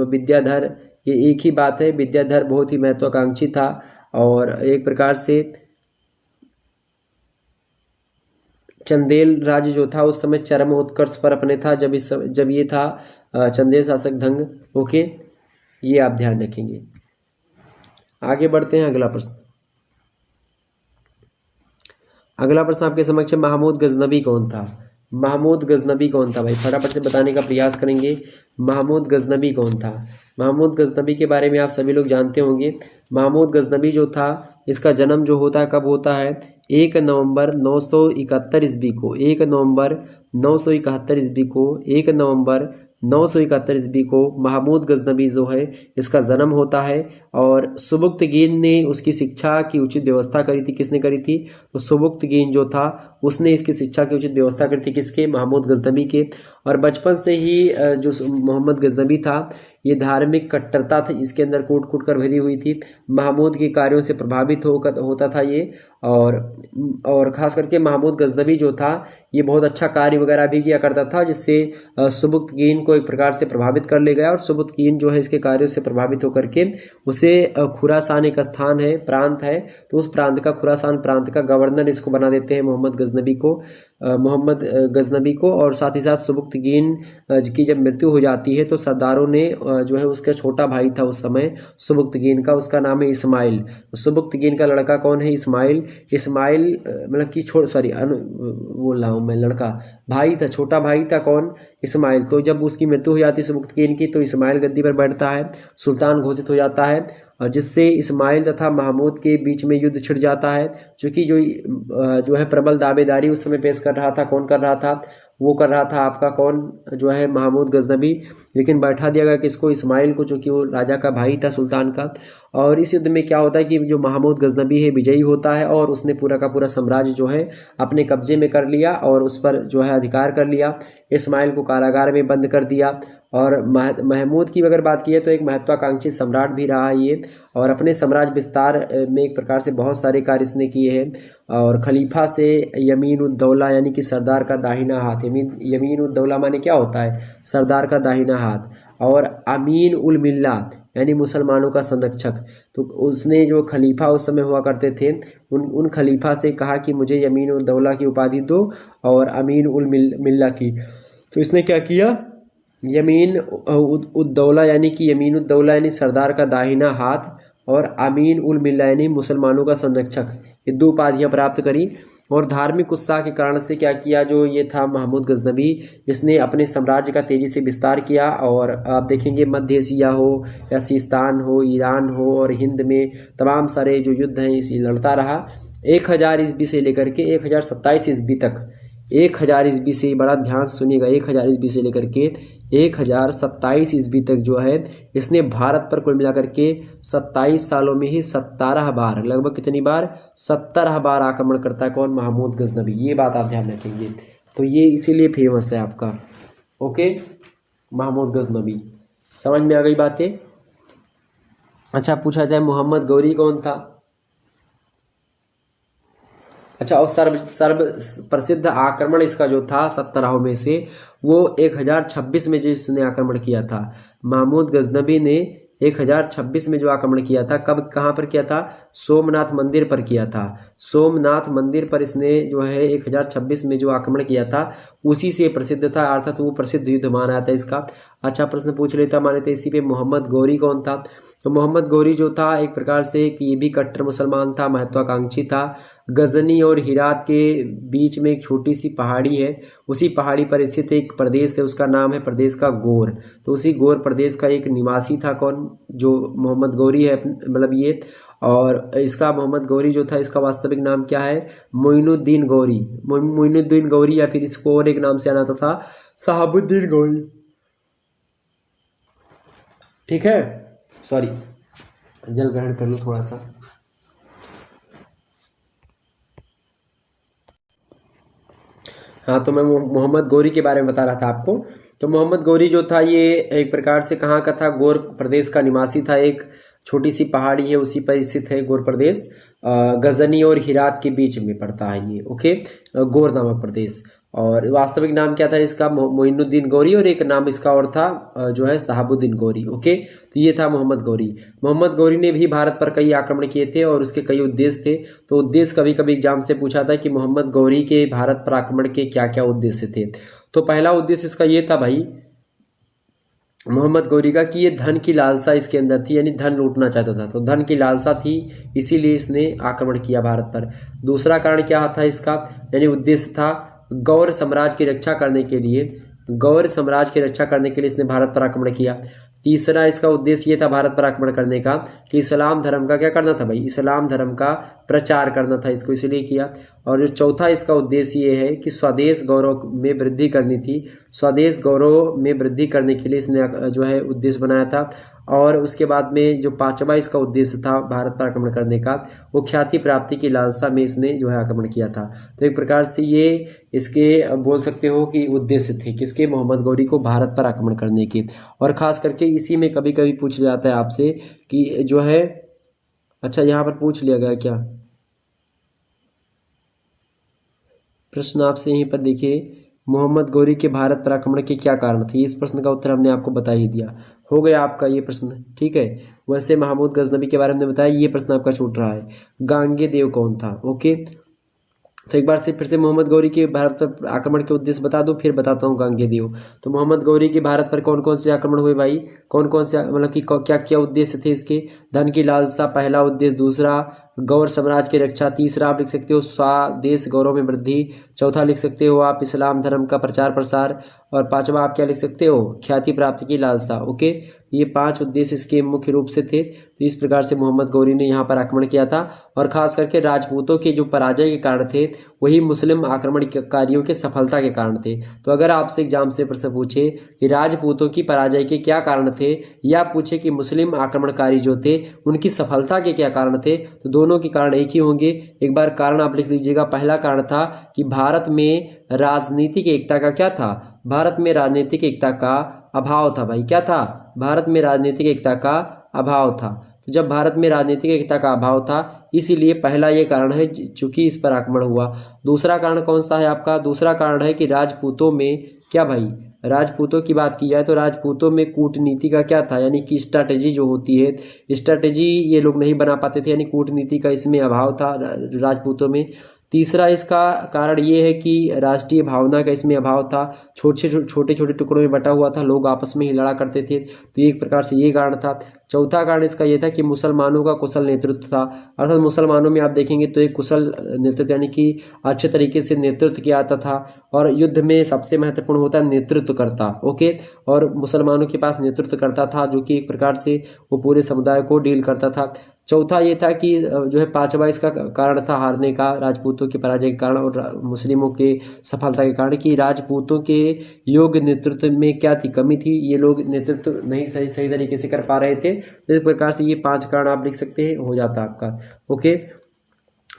[SPEAKER 1] विद्याधर, ये एक ही बात है। विद्याधर बहुत ही महत्वाकांक्षी था और एक प्रकार से चंदेल राज्य जो था उस समय चरम उत्कर्ष पर अपने था जब ये था चंदेल शासक धंग। ओके, ये आप ध्यान रखेंगे। आगे बढ़ते हैं। अगला प्रश्न आपके समक्ष है, महमूद गजनबी कौन था? महमूद गजनबी कौन था? भाई फटाफट से बताने का प्रयास करेंगे। महमूद गजनबी कौन था? महमूद गजनबी के बारे में आप सभी लोग जानते होंगे। महमूद गजनबी जो था इसका जन्म जो होता है कब होता है? 1 नवंबर 971 ईस्वी को। 1 नवंबर 971 ईस्वी को 1 नवंबर 971 ईस्वी को महमूद गजनबी जो है इसका जन्म होता है। और सुबुक्तगीन ने उसकी शिक्षा की उचित व्यवस्था करी थी। किसने करी थी? तो सुबुक्तगीन जो था उसने इसकी शिक्षा की उचित व्यवस्था करी थी। किसके? महमूद गजनबी के। और बचपन से ही जो मोहम्मद गजनबी था ये धार्मिक कट्टरता थी इसके अंदर कूट कूट कर भरी हुई थी। महमूद के कार्यों से प्रभावित होता था ये। और ख़ास करके महमूद गजनबी जो था ये बहुत अच्छा कार्य वगैरह भी किया करता था, जिससे सुबुक्तगीन को एक प्रकार से प्रभावित कर ले गया। और सुबुक्तगीन जो है इसके कार्यों से प्रभावित होकर के उसे खुरासान एक स्थान है, प्रांत है, तो उस प्रांत का, खुरासान प्रांत का गवर्नर इसको बना देते हैं मोहम्मद गजनबी को। और साथ ही साथ सुबुक्तगीन की जब मृत्यु हो जाती है तो सरदारों ने जो है उसका छोटा भाई था उस समय सुबुक्तगीन का, उसका नाम है इस्माइल। सुबुक्तगीन का लड़का कौन है? इस्माइल। मतलब कि बोल रहा हूँ मैं, लड़का भाई था, छोटा भाई था। कौन? इस्माइल। तो जब उसकी मृत्यु हो जाती है सुबुक्तगीन की तो इस्माइल गद्दी पर बैठता है, सुल्तान घोषित हो जाता है, और जिससे इस्माइल तथा महमूद के बीच में युद्ध छिड़ जाता है। चूँकि जो है प्रबल दावेदारी उस समय पेश कर रहा था। कौन कर रहा था? वो कर रहा था आपका कौन? जो है महमूद गजनबी। लेकिन बैठा दिया गया किसको? इस्माइल को, चूँकि वो राजा का भाई था, सुल्तान का। और इस युद्ध में क्या होता है कि जो महमूद गजनबी है विजयी होता है और उसने पूरा का पूरा साम्राज्य जो है अपने कब्जे में कर लिया और उस पर जो है अधिकार कर लिया। इस्माइल को कारागार में बंद कर दिया। और महमूद की अगर बात की है तो एक महत्वाकांक्षी सम्राट भी रहा है ये, और अपने साम्राज्य विस्तार में एक प्रकार से बहुत सारे कार्य इसने किए हैं। और खलीफा से यमीन उद दौला यानी कि सरदार का दाहिना हाथ, यमीन उद दौला माने क्या होता है? सरदार का दाहिना हाथ। और अमीन उल मिल्ला यानी मुसलमानों का संरक्षक। तो उसने जो खलीफा उस समय हुआ करते थे उन खलीफा से कहा कि मुझे यमीन उद दौला की उपाधि दो और अमीन उल मिल्ला की। तो इसने क्या किया? यमीन उद दौला यानी कि यमीन उद दौला यानी सरदार का दाहिना हाथ और अमीन उल मिल्ला यानी मुसलमानों का संरक्षक, ये 2 उपाधियाँ प्राप्त करी। और धार्मिक उत्साह के कारण से क्या किया? जो ये था महमूद गजनबी, इसने अपने साम्राज्य का तेज़ी से विस्तार किया। और आप देखेंगे मध्य एशिया हो या सिस्तान हो, ईरान हो और हिंद में तमाम सारे जो युद्ध हैं इसी लड़ता रहा। 1000 ईस्वी से लेकर के 1027 ईस्वी तक 1000 ईस्वी से, बड़ा ध्यान से सुनिएगा, 1000 ईस्वी से लेकर के 1027 ईस्वी तक जो है इसने भारत पर कुल मिलाकर के 27 सालों में ही 17 बार, लगभग कितनी बार, 17 बार आक्रमण करता है कौन, महमूद गजनबी। ये बात आप ध्यान रखेंगे, तो ये इसीलिए फेमस है आपका, ओके, महमूद गजनबी। समझ में आ गई बातें। अच्छा, पूछा जाए मोहम्मद गौरी कौन था। अच्छा, और सर्व प्रसिद्ध आक्रमण इसका जो था 17 में से, वो 1026 में जो इसने आक्रमण किया था, महमूद गजनबी ने 1026 में जो आक्रमण किया था, कब कहाँ पर किया था, सोमनाथ मंदिर पर किया था। सोमनाथ मंदिर पर इसने जो है 1026 में जो आक्रमण किया था उसी से प्रसिद्ध था, अर्थात वो प्रसिद्ध युद्ध माना था इसका। अच्छा, प्रश्न पूछ लेता माने थे इसी पे, मोहम्मद गौरी कौन था। तो मोहम्मद गौरी जो था एक प्रकार से कि ये भी कट्टर मुसलमान था, महत्वाकांक्षी था। गजनी और हिरात के बीच में एक छोटी सी पहाड़ी है, उसी पहाड़ी पर स्थित एक प्रदेश है, उसका नाम है प्रदेश का गोर। तो उसी गोर प्रदेश का एक निवासी था कौन, जो मोहम्मद गौरी है, मतलब ये। और इसका मोहम्मद गौरी जो था, इसका वास्तविक नाम क्या है, मोइनुद्दीन गौरी। मोइनुद्दीन गौरी, या फिर इसको और एक नाम से आना था शहाबुद्दीन गौरी। ठीक है, सॉरी, जल ग्रहण कर लो थोड़ा सा। हाँ, तो मैं मोहम्मद गौरी के बारे में बता रहा था आपको। तो मोहम्मद गौरी जो था ये एक प्रकार से कहाँ का था, गोर प्रदेश का निवासी था। एक छोटी सी पहाड़ी है उसी पर स्थित है गोर प्रदेश, गजनी और हिरात के बीच में पड़ता है ये, ओके, गोर नामक प्रदेश। और वास्तविक नाम क्या था इसका, मोइनुद्दीन गौरी, और एक नाम इसका और था जो है शहाबुद्दीन गौरी, ओके। तो ये था मोहम्मद गौरी। मोहम्मद गौरी ने भी भारत पर कई आक्रमण किए थे और उसके कई उद्देश्य थे। तो उद्देश्य कभी कभी एग्जाम से पूछा था कि मोहम्मद गौरी के भारत पर आक्रमण के क्या क्या उद्देश्य थे। तो पहला उद्देश्य इसका ये था भाई मोहम्मद गौरी का कि ये धन की लालसा इसके अंदर थी, यानी धन लूटना चाहता था। तो धन की लालसा थी, इसीलिए इसने आक्रमण किया भारत पर। दूसरा कारण क्या था इसका, यानी उद्देश्य था गौर साम्राज्य की रक्षा करने के लिए, गौर साम्राज्य की रक्षा करने के लिए इसने भारत पर आक्रमण किया। तीसरा इसका उद्देश्य ये था भारत पर आक्रमण करने का कि इस्लाम धर्म का क्या करना था भाई, इस्लाम धर्म का प्रचार करना था, इसको इसलिए किया। और जो चौथा इसका उद्देश्य ये है कि स्वदेश गौरव में वृद्धि करनी थी, स्वदेश गौरव में वृद्धि करने के लिए इसने जो है उद्देश्य बनाया था। और उसके बाद में जो पांचवा इसका उद्देश्य था भारत पर आक्रमण करने का, वो ख्याति प्राप्ति की लालसा में इसने जो है आक्रमण किया था। तो एक प्रकार से ये इसके बोल सकते हो कि उद्देश्य थे किसके, मोहम्मद गौरी को भारत पर आक्रमण करने के। और ख़ास करके इसी में कभी कभी पूछ जाता है आपसे कि जो है, अच्छा यहाँ पर पूछ लिया गया क्या प्रश्न आपसे, यहीं पर देखिए, मोहम्मद गौरी के भारत पर आक्रमण के क्या कारण थे। इस प्रश्न का उत्तर हमने आपको बता ही दिया, हो गया आपका ये प्रश्न, ठीक है। वैसे महमूद गजनबी के बारे में बताया, ये प्रश्न आपका छूट रहा है, गांगे देव कौन था, ओके। तो एक बार से फिर से मोहम्मद गौरी के भारत पर आक्रमण के उद्देश्य बता दूं, फिर बताता हूं गांगे देव। तो मोहम्मद गौरी के भारत पर कौन कौन से आक्रमण हुए भाई, कौन कौन से, मतलब कि क्या क्या उद्देश्य थे इसके, धन की लालसा पहला उद्देश्य, दूसरा गौर साम्राज्य की रक्षा, तीसरा आप लिख सकते हो स्वदेश गौरव में वृद्धि, चौथा लिख सकते हो आप इस्लाम धर्म का प्रचार प्रसार, और पांचवा आप क्या लिख सकते हो, ख्याति प्राप्ति की लालसा, ओके। ये 5 उद्देश्य इसके मुख्य रूप से थे। तो इस प्रकार से मोहम्मद गौरी ने यहाँ पर आक्रमण किया था। और ख़ास करके राजपूतों के जो पराजय के कारण थे वही मुस्लिम आक्रमणकारियों के सफलता के कारण थे। तो अगर आपसे एग्जाम से प्रश्न पूछे कि राजपूतों की पराजय के क्या कारण थे, या पूछे कि मुस्लिम आक्रमणकारी जो थे उनकी सफलता के क्या कारण थे, तो दोनों के कारण एक ही होंगे। एक बार कारण आप लिख लीजिएगा। पहला कारण था कि भारत में राजनीतिक एकता का क्या था, भारत में राजनीतिक एकता का अभाव था भाई, क्या था, भारत में राजनीतिक एकता का अभाव था। तो जब भारत में राजनीतिक एकता का अभाव था, इसीलिए पहला ये कारण है चूंकि इस पर आक्रमण हुआ। दूसरा कारण कौन सा है आपका, दूसरा कारण है कि राजपूतों में क्या भाई, राजपूतों की बात की जाए तो राजपूतों में कूटनीति का क्या था, यानी कि स्ट्रैटेजी जो होती है, स्ट्रैटेजी ये लोग नहीं बना पाते थे, यानी कूटनीति का इसमें अभाव था राजपूतों में। तीसरा इसका कारण ये है कि राष्ट्रीय भावना का इसमें अभाव था, छोटे छोटे टुकड़ों में बटा हुआ था, लोग आपस में ही लड़ा करते थे। तो एक प्रकार से ये कारण था। चौथा कारण इसका ये था कि मुसलमानों का कुशल नेतृत्व था, अर्थात मुसलमानों में आप देखेंगे तो एक कुशल नेतृत्व, यानी कि अच्छे तरीके से नेतृत्व किया जाता था। और युद्ध में सबसे महत्वपूर्ण होता है नेतृत्वकर्ता, ओके। और मुसलमानों के पास नेतृत्वकर्ता था जो कि एक प्रकार से वो पूरे समुदाय को डील करता था। चौथा ये था कि जो है पांचवा इसका कारण था हारने का, राजपूतों के पराजय के कारण और मुस्लिमों के सफलता के कारण, कि राजपूतों के योग्य नेतृत्व में क्या थी, कमी थी, ये लोग नेतृत्व नहीं सही तरीके से कर पा रहे थे। तो इस प्रकार से ये 5 कारण आप लिख सकते हैं, हो जाता आपका। ओके,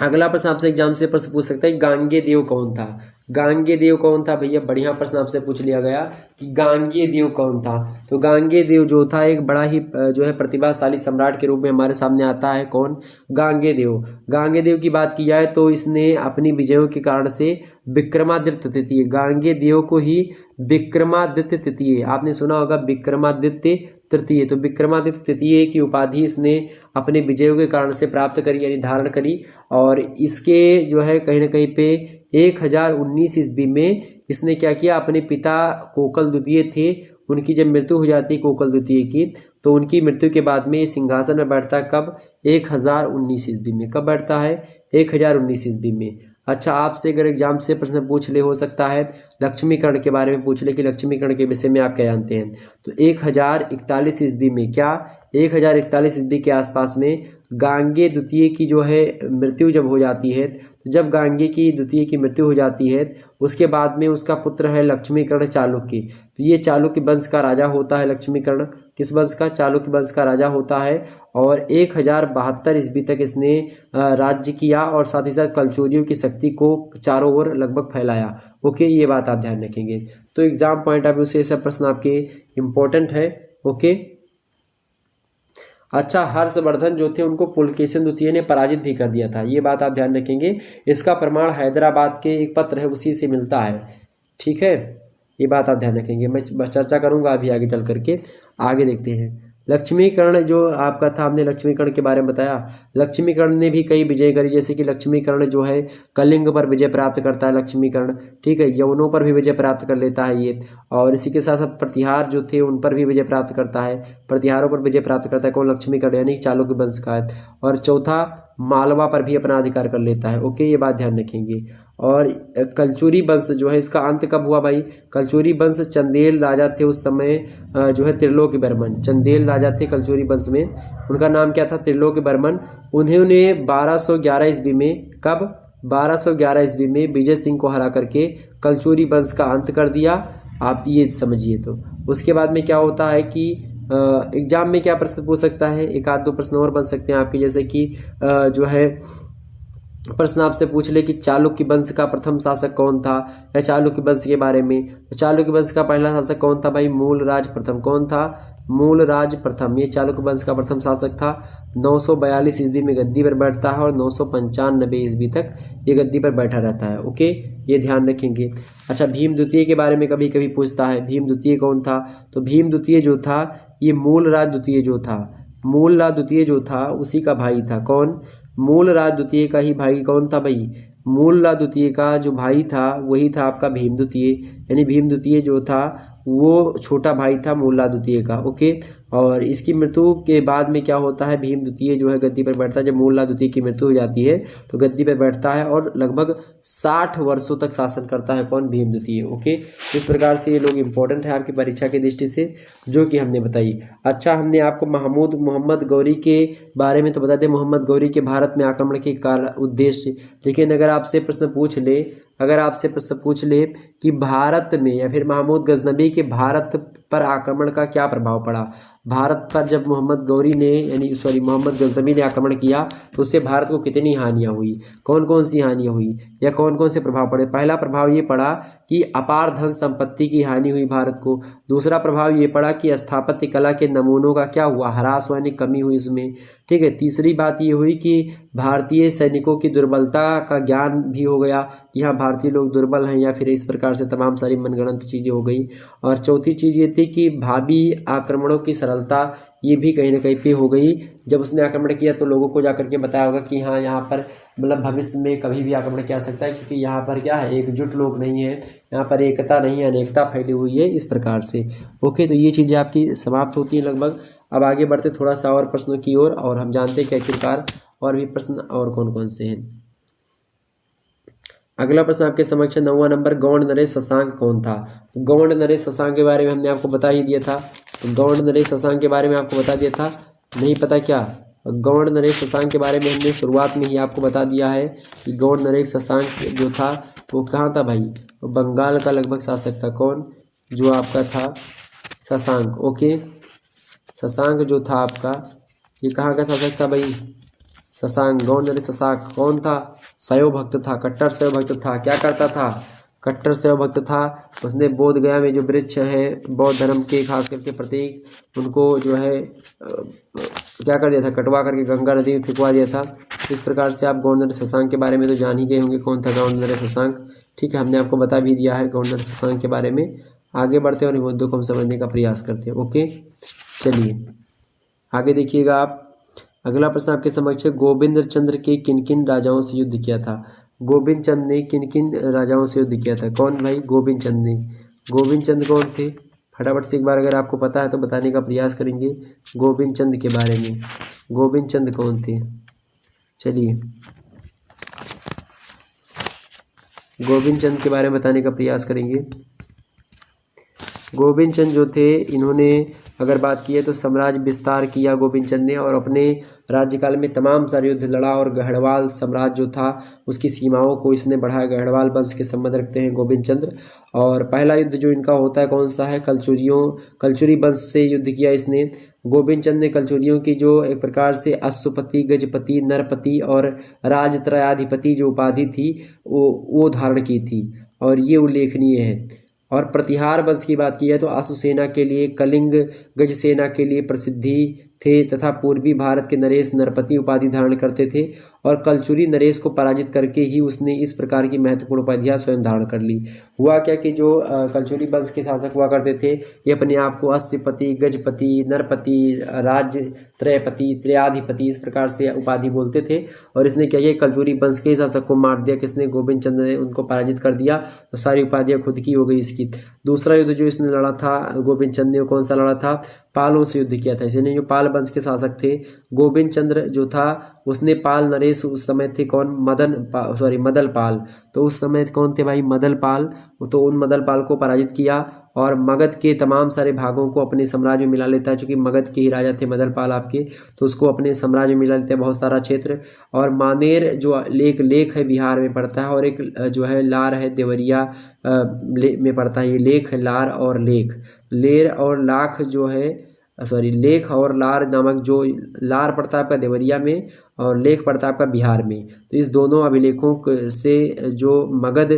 [SPEAKER 1] अगला प्रश्न आपसे एग्जाम से प्रश्न पूछ सकता है, गांगे देव कौन था। गांगे देव कौन था भैया, बढ़िया प्रश्न आपसे पूछ लिया गया कि गांगे देव कौन था। तो गांगे देव जो था एक बड़ा ही जो है प्रतिभाशाली सम्राट के रूप में हमारे सामने आता है। कौन, गांगे देव। गांगे देव की बात की जाए तो इसने अपनी विजयों के कारण से विक्रमादित्य तृतीय, गांगे देव को ही विक्रमादित्य तृतीय, आपने सुना होगा विक्रमादित्य तृतीय, तो विक्रमादित्य तृतीय की उपाधि इसने अपने विजयों के कारण से प्राप्त करी, यानी धारण करी। और इसके जो है कहीं ना कहीं पे 1019 ईस्वी में इसने क्या किया, अपने पिता कोकल द्वितीय थे, उनकी जब मृत्यु हो जाती है कोकल द्वितीय की, तो उनकी मृत्यु के बाद में सिंहासन में बैठता है कब, 1019 ईस्वी में। कब बैठता है, 1019 ईस्वी में। अच्छा, आपसे अगर एग्जाम से प्रश्न पूछ ले, हो सकता है लक्ष्मीकरण के बारे में पूछ ले कि लक्ष्मीकरण के विषय में आप क्या जानते हैं। तो 1041 ईस्वी में, क्या 1041 ईस्वी के आसपास में गांगे द्वितीय की जो है मृत्यु जब हो जाती है, तो जब गांगे की द्वितीय की मृत्यु हो जाती है उसके बाद में उसका पुत्र है लक्ष्मीकरण चालुक्य। तो ये चालुक्य वंश का राजा होता है लक्ष्मीकरण, किस वंश का, चालुक्य वंश का राजा होता है। और 1072 ईस्वी तक इसने राज्य किया और साथ ही साथ कलचुरियों की शक्ति को चारों ओर लगभग फैलाया। ओके, ये बात आप ध्यान रखेंगे। तो एग्जाम पॉइंट ऑफ व्यू से सब प्रश्न आपके इम्पोर्टेंट है। ओके, अच्छा, हर्षवर्धन जो थे उनको पुलकेशिन द्वितीय ने पराजित भी कर दिया था, ये बात आप ध्यान रखेंगे। इसका प्रमाण हैदराबाद के एक पत्र है उसी से मिलता है, ठीक है, ये बात आप ध्यान रखेंगे। मैं चर्चा करूंगा अभी आगे चल करके। आगे देखते हैं, लक्ष्मीकरण जो आपका था, हमने लक्ष्मीकरण के बारे में बताया। लक्ष्मीकरण ने भी कई विजय करी, जैसे कि लक्ष्मीकरण जो है कलिंग पर विजय प्राप्त करता है लक्ष्मीकरण, ठीक है, यवनों पर भी विजय प्राप्त कर लेता है ये। और इसी के साथ साथ प्रतिहार जो थे उन पर भी विजय प्राप्त करता है, प्रतिहारों पर विजय प्राप्त करता है कौन, लक्ष्मीकरण, यानी चालुक्य वंश का है। और चौथा, मालवा पर भी अपना अधिकार कर लेता है। ओके, ये बात ध्यान रखेंगे। और कलचुरी वंश जो है इसका अंत कब हुआ भाई, कलचुरी वंश चंदेल राजा थे उस समय जो है त्रिलोकी वर्मन, चंदेल राजा थे कलचुरी वंश में, उनका नाम क्या था, त्रिलोकी वर्मन। उन्होंने 1211 ईस्वी में, कब, 1211 ईस्वी में विजय सिंह को हरा करके कलचुरी वंश का अंत कर दिया, आप ये समझिए। तो उसके बाद में क्या होता है कि एग्जाम में क्या प्रश्न पूछ सकता है, एक आध दो प्रश्न और बन सकते हैं आपके, जैसे कि जो है प्रश्न आपसे पूछ ले कि चालुक्य वंश का प्रथम शासक कौन था, या चालुक्य वंश के बारे में। तो चालुक्य वंश का पहला शासक कौन था भाई, मूलराज प्रथम। कौन था, मूलराज प्रथम, ये चालुक्य वंश का प्रथम शासक था। 942 ईस्वी में गद्दी पर बैठता है और 995 ईस्वी तक ये गद्दी पर बैठा रहता है। ओके, ये ध्यान रखेंगे। अच्छा, भीम द्वितीय के बारे में कभी कभी पूछता है, भीम द्वितीय कौन था। तो भीम द्वितीय जो था ये मूलराज द्वितीय जो था, मूलराज द्वितीय जो था उसी का भाई था। कौन, मूलराज द्वितीय का ही भाई कौन था भाई, मूलराज द्वितीय का जो भाई था वही था आपका भीम द्वितीय, यानी भीम द्वितीय जो था वो छोटा भाई था मूलराज द्वितीय का। ओके, और इसकी मृत्यु के बाद में क्या होता है, भीम द्वितीय जो है गद्दी पर बैठता है। जब मूलराज द्वितीय की मृत्यु हो जाती है तो गद्दी पर बैठता है और लगभग 60 वर्षों तक शासन करता है कौन, भीम द्वितीय। ओके, इस प्रकार से ये लोग इंपॉर्टेंट है आपकी परीक्षा की दृष्टि से, जो कि हमने बताई। अच्छा, हमने आपको महमूद मोहम्मद गौरी के बारे में तो बता दें, मोहम्मद गौरी के भारत में आक्रमण के उद्देश्य, लेकिन अगर आपसे प्रश्न पूछ ले, अगर आपसे प्रश्न पूछ ले कि भारत में या फिर महमूद गजनबी के भारत पर आक्रमण का क्या प्रभाव पड़ा, भारत पर जब मोहम्मद गौरी ने मोहम्मद गजनबी ने आक्रमण किया तो उससे भारत को कितनी हानियाँ हुई, कौन कौन सी हानियाँ हुई या कौन कौन से प्रभाव पड़े। पहला प्रभाव ये पड़ा कि अपार धन संपत्ति की हानि हुई भारत को। दूसरा प्रभाव ये पड़ा कि स्थापत्य कला के नमूनों का क्या हुआ, ह्रास यानी कमी हुई इसमें, ठीक है। तीसरी बात ये हुई कि भारतीय सैनिकों की दुर्बलता का ज्ञान भी हो गया कि हाँ भारतीय लोग दुर्बल हैं, या फिर इस प्रकार से तमाम सारी मनगढ़ंत चीज़ें हो गई। और चौथी चीज़ ये थी कि भावी आक्रमणों की सरलता ये भी कहीं ना कहीं पे हो गई। जब उसने आक्रमण किया तो लोगों को जाकर के बताया होगा कि हाँ यहाँ पर मतलब भविष्य में कभी भी आक्रमण किया सकता है, क्योंकि यहाँ पर क्या है, एकजुट लोग नहीं है, यहाँ पर एकता नहीं है, अनेकता फैली हुई है, इस प्रकार से। ओके, तो ये चीज़ें आपकी समाप्त होती हैं लगभग। अब आगे बढ़ते थोड़ा सा और प्रश्नों की ओर, और हम जानते हैं कि आखिरकार और भी प्रश्न और कौन कौन से हैं। अगला प्रश्न आपके समक्ष 9वां नंबर, गौंड नरेश शशांक कौन था। गौंड नरेश शशांक के बारे में हमने आपको बता ही दिया था। तो गौंड नरेश शशांक के बारे में आपको बता दिया था, नहीं पता क्या, गौड़ नरेश शशांक के बारे में हमने शुरुआत में ही आपको बता दिया है कि गौड़ नरेश शशांक जो था वो कहाँ था भाई, बंगाल का लगभग शासक था। कौन, जो आपका था शशांक। ओके, शशांक जो था आपका ये कहाँ का शासक था भाई, शशांक। गौड़ नरेश शशांक कौन था, शैव भक्त था, कट्टर शैव भक्त था। क्या करता था, कट्टर शैव भक्त था। उसने बोध गया में जो वृक्ष हैं बौद्ध धर्म के खास करके प्रतीक, उनको जो है क्या कर दिया था, कटवा करके गंगा नदी में फेंकवा दिया था। इस प्रकार से आप गौड़ नरेश शशांक के बारे में तो जान ही गए होंगे कौन था गौड़ नरेश शशांक। ठीक है, हमने आपको बता भी दिया है गौड़ नरेश शशांक के बारे में। आगे बढ़ते हैं और इन मुद्दों को हम समझने का प्रयास करते हैं। ओके, चलिए आगे देखिएगा आप। अगला प्रश्न आपके समक्ष है, गोविंद चंद्र के किन किन राजाओं से युद्ध किया था। गोविंद चंद्र ने किन किन राजाओं से युद्ध किया था। कौन भाई, गोविंद चंद्र ने। गोविंद चंद्र कौन थे, फटाफट से एक बार अगर आपको पता है तो बताने का प्रयास करेंगे गोविंद चंद्र के बारे में। गोविंद चंद्र कौन थे, चलिए गोविंद चंद्र के बारे में बताने का प्रयास करेंगे। गोविंद चंद्र जो थे, इन्होंने अगर बात की है तो साम्राज्य विस्तार किया गोविंद चंद्र ने, और अपने राज्यकाल में तमाम सारे युद्ध लड़ा, और गढ़वाल साम्राज्य जो था उसकी सीमाओं को इसने बढ़ाया। गढ़वाल वंश के संबंध रखते हैं गोविंद चंद्र। और पहला युद्ध जो इनका होता है कौन सा है, कलचुरी वंश से युद्ध किया इसने। गोविंद चंद्र ने कलचुरियों की जो एक प्रकार से अश्वपति, गजपति, नरपति और राजत्रयाधिपति जो उपाधि थी वो धारण की थी, और ये उल्लेखनीय है। और प्रतिहार वंश की बात की है तो अश्व सेना के लिए, कलिंग गज सेना के लिए प्रसिद्धि थे, तथा पूर्वी भारत के नरेश नरपति उपाधि धारण करते थे। और कलचुरी नरेश को पराजित करके ही उसने इस प्रकार की महत्वपूर्ण उपाधियां स्वयं धारण कर ली। हुआ क्या कि जो कलचुरी वंश के शासक हुआ करते थे, ये अपने आप को अश्वपति, गजपति, नरपति, राजत्रयपति, त्रयाधिपति इस प्रकार से उपाधि बोलते थे। और इसने क्या किया, कलचुरी वंश के शासक को मार दिया। किसने, गोविंद चंद्र ने उनको पराजित कर दिया, तो सारी उपाधियां खुद की हो गई इसकी। दूसरा युद्ध जो इसने लड़ा था गोविंद चंद्र ने, कौन सा लड़ा था, पालों से युद्ध किया था इसने। जो पाल वंश के शासक थे गोविंद चंद्र जो था, उसने पाल नरेश उस समय थे कौन, मदल पाल। तो उस समय कौन थे भाई, मदल पाल। तो उन मदल पाल को पराजित किया और मगध के तमाम सारे भागों को अपने साम्राज्य में मिला लेता है। चूँकि मगध के ही राजा थे मदल पाल आपके, तो उसको अपने साम्राज्य में मिला लेते हैं बहुत सारा क्षेत्र। और मानेर जो एक लेख है बिहार में पड़ता है, और एक जो है लार है देवरिया में पड़ता है। ये लेख है लार और लेख, लेर और लाख जो है लेख और लार नामक, जो लार पड़ता है आपका देवरिया में और लेख पड़ता है आपका बिहार में। तो इस दोनों अभिलेखों से जो मगध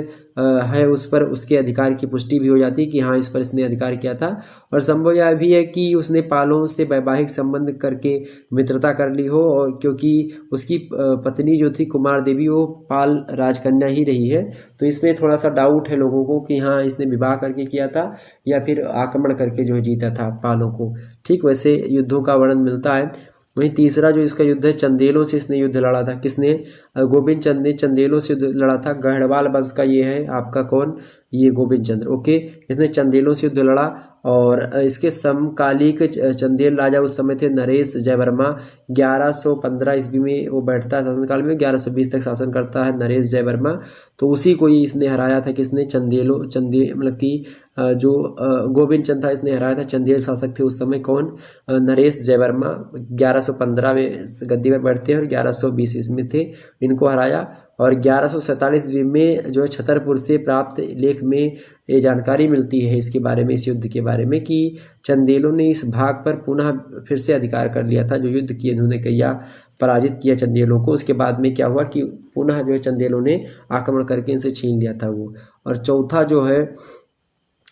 [SPEAKER 1] है उस पर उसके अधिकार की पुष्टि भी हो जाती है कि हाँ इस पर इसने अधिकार किया था। और संभव यह भी है कि उसने पालों से वैवाहिक संबंध करके मित्रता कर ली हो, और क्योंकि उसकी पत्नी जो थी कुमार देवी वो पाल राजकन्या ही रही है। तो इसमें थोड़ा सा डाउट है लोगों को कि हाँ इसने विवाह करके किया था या फिर आक्रमण करके जो है जीता था पालों को। ठीक वैसे युद्धों का वर्णन मिलता है। वहीं तीसरा जो इसका युद्ध है, चंदेलों से इसने युद्ध लड़ा था। किसने, गोविंद चंद्र ने चंदेलों से युद्ध लड़ा था। गढ़वाल वंश का ये है आपका कौन, ये गोविंद चंद्र। ओके, इसने चंदेलों से युद्ध लड़ा। और इसके समकालिक चंदेल राजा उस समय थे नरेश जयवर्मा। 1115 ईस्वी में वो बैठता है शासनकाल में, 1120 तक शासन करता है नरेश जयवर्मा। तो उसी को ही इसने हराया था। किसने, मतलब कि जो गोविंद चंद्र था इसने हराया था। चंदेल शासक थे उस समय कौन, नरेश जयवर्मा। 1115 में गद्दी पर बैठते हैं और 1120 ईस्वी में थे, इनको हराया। और 1147 ईस्वी में जो है छतरपुर से प्राप्त लेख में ये जानकारी मिलती है इसके बारे में, इस युद्ध के बारे में, कि चंदेलों ने इस भाग पर पुनः फिर से अधिकार कर लिया था। जो युद्ध किए उन्होंने किया, पराजित किया चंदेलों को। उसके बाद में क्या हुआ कि पुनः जो है चंदेलों ने आक्रमण करके इनसे छीन लिया था वो। और चौथा जो है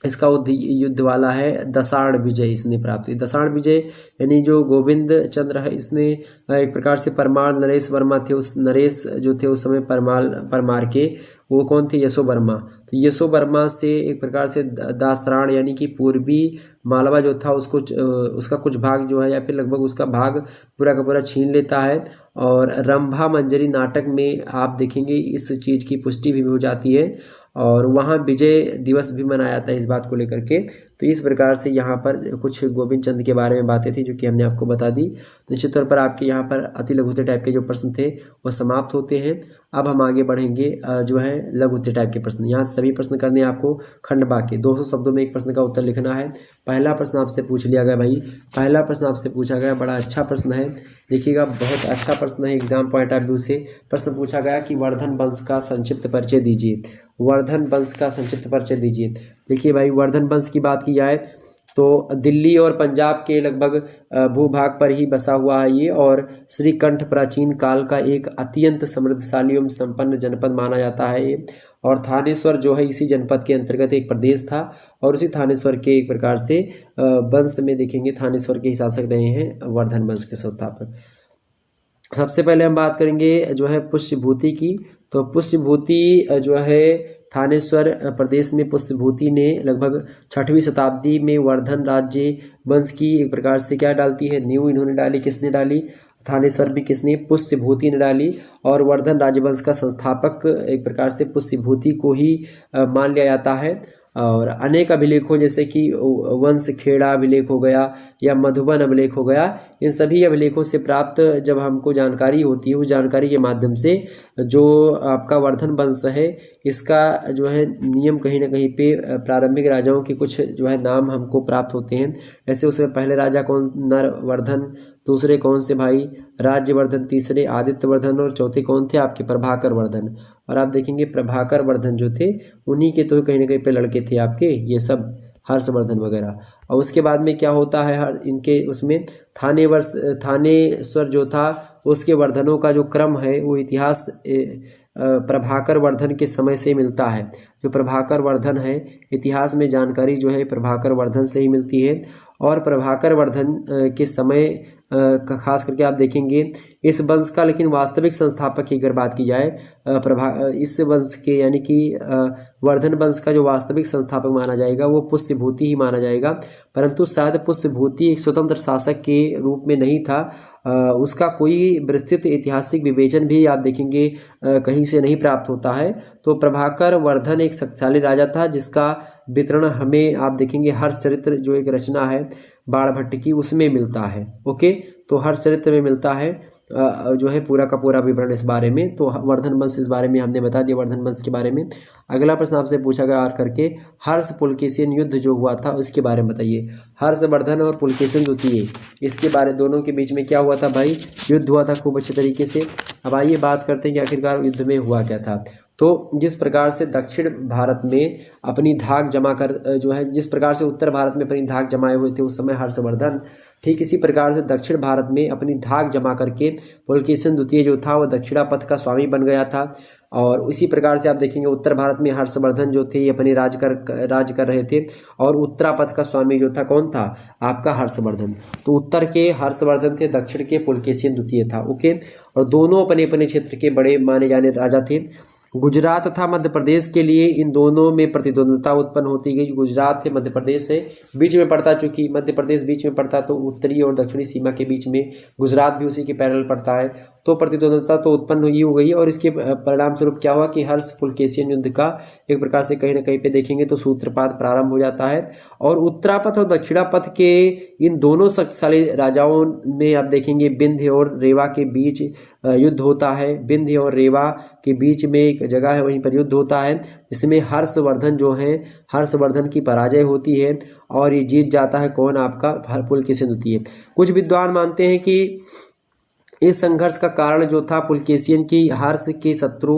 [SPEAKER 1] इसका युद्ध वाला है दसाड़ विजय इसने प्राप्त की। दसाड़ विजय यानी जो गोविंद चंद्र है इसने एक प्रकार से परमार नरेश वर्मा थे, उस नरेश जो थे उस समय परमार के, वो कौन थे, यशो वर्मा। तो यशो वर्मा से एक प्रकार से दासराण यानी कि पूर्वी मालवा जो था उसको उसका कुछ भाग जो है या फिर लगभग उसका भाग पूरा का पूरा छीन लेता है। और रंभा मंजरी नाटक में आप देखेंगे इस चीज़ की पुष्टि भी हो जाती है। और वहाँ विजय दिवस भी मनाया जाता है इस बात को लेकर के। तो इस प्रकार से यहाँ पर कुछ गोविंद चंद के बारे में बातें थी जो कि हमने आपको बता दी। निश्चित तौर पर आपके यहाँ पर अति लघुत्तरीय टाइप के जो प्रश्न थे वो समाप्त होते हैं। अब हम आगे बढ़ेंगे जो है लघुत्तरीय टाइप के प्रश्न। यहाँ सभी प्रश्न करने हैं आपको खंड वाक्य, 200 शब्दों में एक प्रश्न का उत्तर लिखना है। पहला प्रश्न आपसे पूछ लिया गया भाई, पहला प्रश्न आपसे पूछा गया, बड़ा अच्छा प्रश्न है, देखिएगा बहुत अच्छा प्रश्न है। एग्जाम पॉइंट ऑफ व्यू से प्रश्न पूछा गया कि वर्धन वंश का संक्षिप्त परिचय दीजिए। वर्धन वंश का संक्षिप्त परिचय दीजिए। देखिए भाई, वर्धन वंश की बात की जाए तो दिल्ली और पंजाब के लगभग भूभाग पर ही बसा हुआ है ये, और श्रीकंठ प्राचीन काल का एक अत्यंत समृद्धशाली एवं संपन्न जनपद माना जाता है ये। और थानेश्वर जो है इसी जनपद के अंतर्गत एक प्रदेश था, और उसी थानेश्वर के एक प्रकार से वंश में देखेंगे थानेश्वर के ही शासक रहे हैं वर्धन वंश के संस्थापक। सबसे पहले हम बात करेंगे जो है पुष्यभूति की। तो पुष्यभूति जो है थानेश्वर प्रदेश में पुष्यभूति ने लगभग 6वीं शताब्दी में वर्धन राज्य वंश की एक प्रकार से क्या डालती है, नींव इन्होंने डाली। किसने डाली? थानेश्वर में किसने? पुष्यभूति ने डाली। और वर्धन राजवंश का संस्थापक एक प्रकार से पुष्यभूति को ही मान लिया जाता है। और अनेक अभिलेखों जैसे कि वंश खेड़ा अभिलेख हो गया या मधुबन अभिलेख हो गया, इन सभी अभिलेखों से प्राप्त जब हमको जानकारी होती है, उस जानकारी के माध्यम से जो आपका वर्धन वंश है इसका जो है नियम कहीं ना कहीं पे प्रारंभिक राजाओं के कुछ जो है नाम हमको प्राप्त होते हैं। ऐसे उसमें पहले राजा कौन? नरवर्धन। दूसरे कौन से भाई? राज्यवर्धन। तीसरे आदित्यवर्धन। और चौथे कौन थे? आपके प्रभाकर वर्धन। और आप देखेंगे प्रभाकर वर्धन जो थे उन्हीं के तो कहीं ना कहीं पे लड़के थे आपके ये सब हर्षवर्धन वगैरह। और उसके बाद में क्या होता है इनके उसमें थानेश्वर जो था उसके वर्धनों का जो क्रम है वो इतिहास प्रभाकर वर्धन के समय से मिलता है। जो प्रभाकर वर्धन है इतिहास में जानकारी जो है प्रभाकर वर्धन से ही मिलती है। और प्रभाकर वर्धन के समय का खास करके आप देखेंगे इस वंश का, लेकिन वास्तविक संस्थापक की अगर बात की जाए इस वंश के यानी कि वर्धन वंश का जो वास्तविक संस्थापक माना जाएगा वो पुष्यभूति ही माना जाएगा। परंतु शायद पुष्यभूति एक स्वतंत्र शासक के रूप में नहीं था, उसका कोई विस्तृत ऐतिहासिक विवेचन भी आप देखेंगे कहीं से नहीं प्राप्त होता है। तो प्रभाकर वर्धन एक शक्तिशाली राजा था जिसका वितरण हमें आप देखेंगे हर्षचरित्र जो एक रचना है बाणभट्ट की उसमें मिलता है। ओके, तो हर्षचरित्र में मिलता है जो है पूरा का पूरा विवरण इस बारे में। तो वर्धन वंश इस बारे में हमने बता दिया वर्धन वंश के बारे में। अगला प्रश्न आपसे पूछा गया आर करके हर्ष पुलकेशिन युद्ध जो हुआ था उसके बारे में बताइए। हर्षवर्धन और पुलकेशिन द्वितीय इसके बारे दोनों के बीच में क्या हुआ था भाई? युद्ध हुआ था खूब अच्छे तरीके से। अब आइए बात करते हैं कि आखिरकार युद्ध में हुआ क्या था। तो जिस प्रकार से दक्षिण भारत में अपनी धाक जमा कर जो है जिस प्रकार से उत्तर भारत में अपनी धाक जमाए हुए थे उस समय हर्षवर्धन, ठीक इसी प्रकार से दक्षिण भारत में अपनी धाक जमा करके पुलकेशिन द्वितीय जो था वह दक्षिणापथ का स्वामी बन गया था। और इसी प्रकार से आप देखेंगे उत्तर भारत में हर्षवर्धन जो थे अपने राज कर रहे थे, और उत्तरापथ का स्वामी जो था कौन था? आपका हर्षवर्धन। तो उत्तर के हर्षवर्धन थे, दक्षिण के पुलकेशिन द्वितीय था। ओके, और दोनों अपने अपने क्षेत्र के बड़े माने जाने राजा थे। गुजरात तथा मध्य प्रदेश के लिए इन दोनों में प्रतिद्वंद्विता उत्पन्न होती गई। गुजरात है मध्य प्रदेश है बीच में पड़ता, चूंकि मध्य प्रदेश बीच में पड़ता तो उत्तरी और दक्षिणी सीमा के बीच में गुजरात भी उसी के पैरेलल पड़ता है, तो प्रतिद्वंद्विता तो उत्पन्न ही हो गई। और इसके परिणाम स्वरूप क्या हुआ कि हर्ष पुलकेशिन युद्ध का एक प्रकार से कहीं ना कहीं पे देखेंगे तो सूत्रपात प्रारंभ हो जाता है। और उत्तरापथ और दक्षिणापथ के इन दोनों शक्तिशाली राजाओं में आप देखेंगे विंध्य और रेवा के बीच युद्ध होता है। विंध्य और रेवा के बीच में एक जगह है, वहीं पर युद्ध होता है जिसमें हर्षवर्धन जो है हर्षवर्धन की पराजय होती है और ये जीत जाता है कौन? आपका पुलकेशिन द्वितीय। कुछ विद्वान मानते हैं कि इस संघर्ष का कारण जो था पुलकेशिन की हर्ष के शत्रु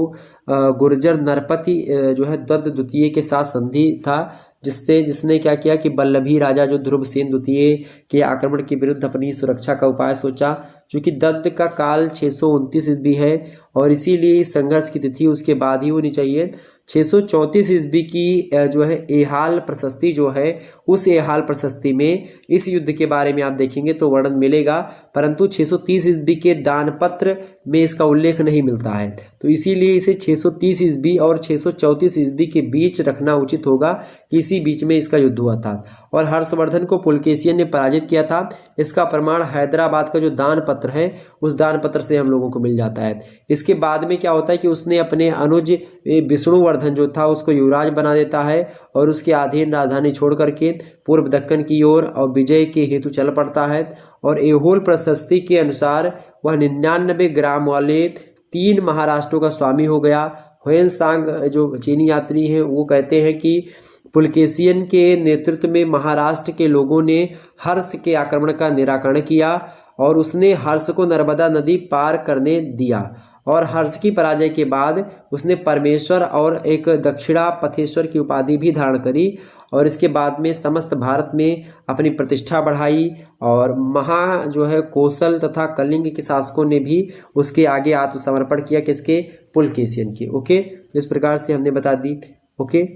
[SPEAKER 1] गुर्जर नरपति जो है दत्त द्वितीय के साथ संधि था, जिसने क्या किया कि बल्लभी राजा जो ध्रुवसेन द्वितीय के आक्रमण के विरुद्ध अपनी सुरक्षा का उपाय सोचा। चूँकि दत्त का काल 629 ईस्वी है और इसीलिए इस संघर्ष की तिथि उसके बाद ही होनी चाहिए। 634 ईस्वी की जो है एहाल प्रशस्ति जो है उस एहाल प्रशस्ति में इस युद्ध के बारे में आप देखेंगे तो वर्णन मिलेगा, परंतु 630 ईस्वी के दानपत्र में इसका उल्लेख नहीं मिलता है। तो इसीलिए इसे 630 ईस्वी और 634 ईस्वी के बीच रखना उचित होगा कि इसी बीच में इसका युद्ध हुआ था। और हर्षवर्धन को पुलकेशियन ने पराजित किया था। इसका प्रमाण हैदराबाद का जो दान पत्र है उस दान पत्र से हम लोगों को मिल जाता है। इसके बाद में क्या होता है कि उसने अपने अनुज विष्णुवर्धन जो था उसको युवराज बना देता है और उसके अधीन राजधानी छोड़ करके पूर्व दक्कन की ओर और विजय के हेतु चल पड़ता है। और ऐहोल प्रशस्ति के अनुसार वह 99 ग्राम वाले 3 महाराष्ट्रों का स्वामी हो गया। ह्वेनसांग जो चीनी यात्री हैं वो कहते हैं कि पुलकेशियन के नेतृत्व में महाराष्ट्र के लोगों ने हर्ष के आक्रमण का निराकरण किया और उसने हर्ष को नर्मदा नदी पार करने दिया। और हर्ष की पराजय के बाद उसने परमेश्वर और एक दक्षिणा पथेश्वर की उपाधि भी धारण करी और इसके बाद में समस्त भारत में अपनी प्रतिष्ठा बढ़ाई। और कौशल तथा कलिंग के शासकों ने भी उसके आगे आत्मसमर्पण किया, किसके? पुलकेशियन के। ओके, तो इस प्रकार से हमने बता दी। ओके,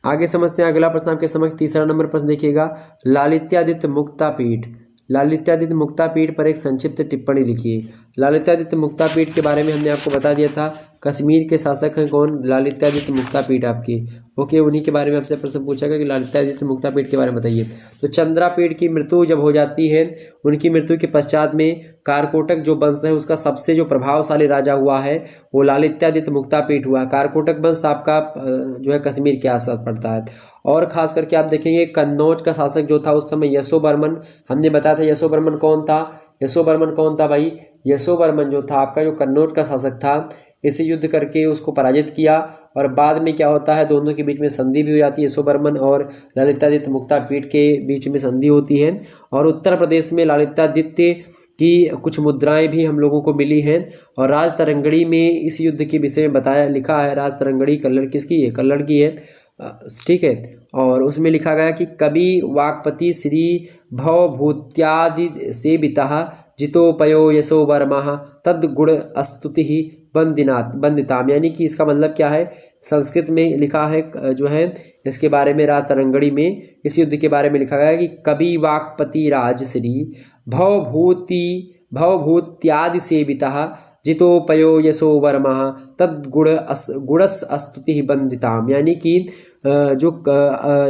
[SPEAKER 1] आगे समझते हैं अगला प्रश्न आपके समक्ष। तीसरा नंबर प्रश्न देखिएगा, लालित्यादित्य मुक्तापीठ। लालित्यादित्य मुक्तापीठ पर एक संक्षिप्त टिप्पणी लिखिए। लालित्यादित्य मुक्तापीठ के बारे में हमने आपको बता दिया था। कश्मीर के शासक हैं कौन? लालित्यादित्य मुक्तापीठ आपके। ओके, उन्हीं के बारे में आपसे प्रश्न पूछा गया कि लालित्यादित्य मुक्तापीठ के बारे में बताइए। तो चंद्रापीठ की मृत्यु जब हो जाती है, उनकी मृत्यु के पश्चात में कारकोटक जो वंश है उसका सबसे जो प्रभावशाली राजा हुआ है वो लालित्यादित्य मुक्तापीठ हुआ। कारकोटक वंश आपका जो है कश्मीर के आसपास पड़ता है। और खास करके आप देखेंगे कन्नौज का शासक जो था उस समय यशोवर्मन। हमने बताया था यशोवर्मन कौन था? यशोवर्मन कौन था भाई? यशोवर्मन जो था आपका जो कन्नौज का शासक था, इसे युद्ध करके उसको पराजित किया। और बाद में क्या होता है, दोनों के बीच में संधि भी हो जाती है। यशोवर्मन और लालित्यादित्य मुक्तापीठ के बीच में संधि होती है। और उत्तर प्रदेश में लालित्यादित्य की कुछ मुद्राएं भी हम लोगों को मिली हैं। और राजतरंगड़ी में इस युद्ध के विषय में बताया लिखा है। राजतरंगड़ी कल्लड़ किसकी है? कल्लड़ की है, ठीक है। और उसमें लिखा गया कि कवि वाक्पति श्री भवभूत्यादि सेविता जितोपयो यशोवर्मः तद गुण स्तुति बंदिताम। यानी कि इसका मतलब क्या है? संस्कृत में लिखा है जो है इसके बारे में, राजतरंगड़ी में इस युद्ध के बारे में लिखा गया कि कवि वाक्पति राजश्री भवभूत्यादि सेविता जितोपयो यशोवर्मः तद गुणस स्तुति बंदिताम। यानी कि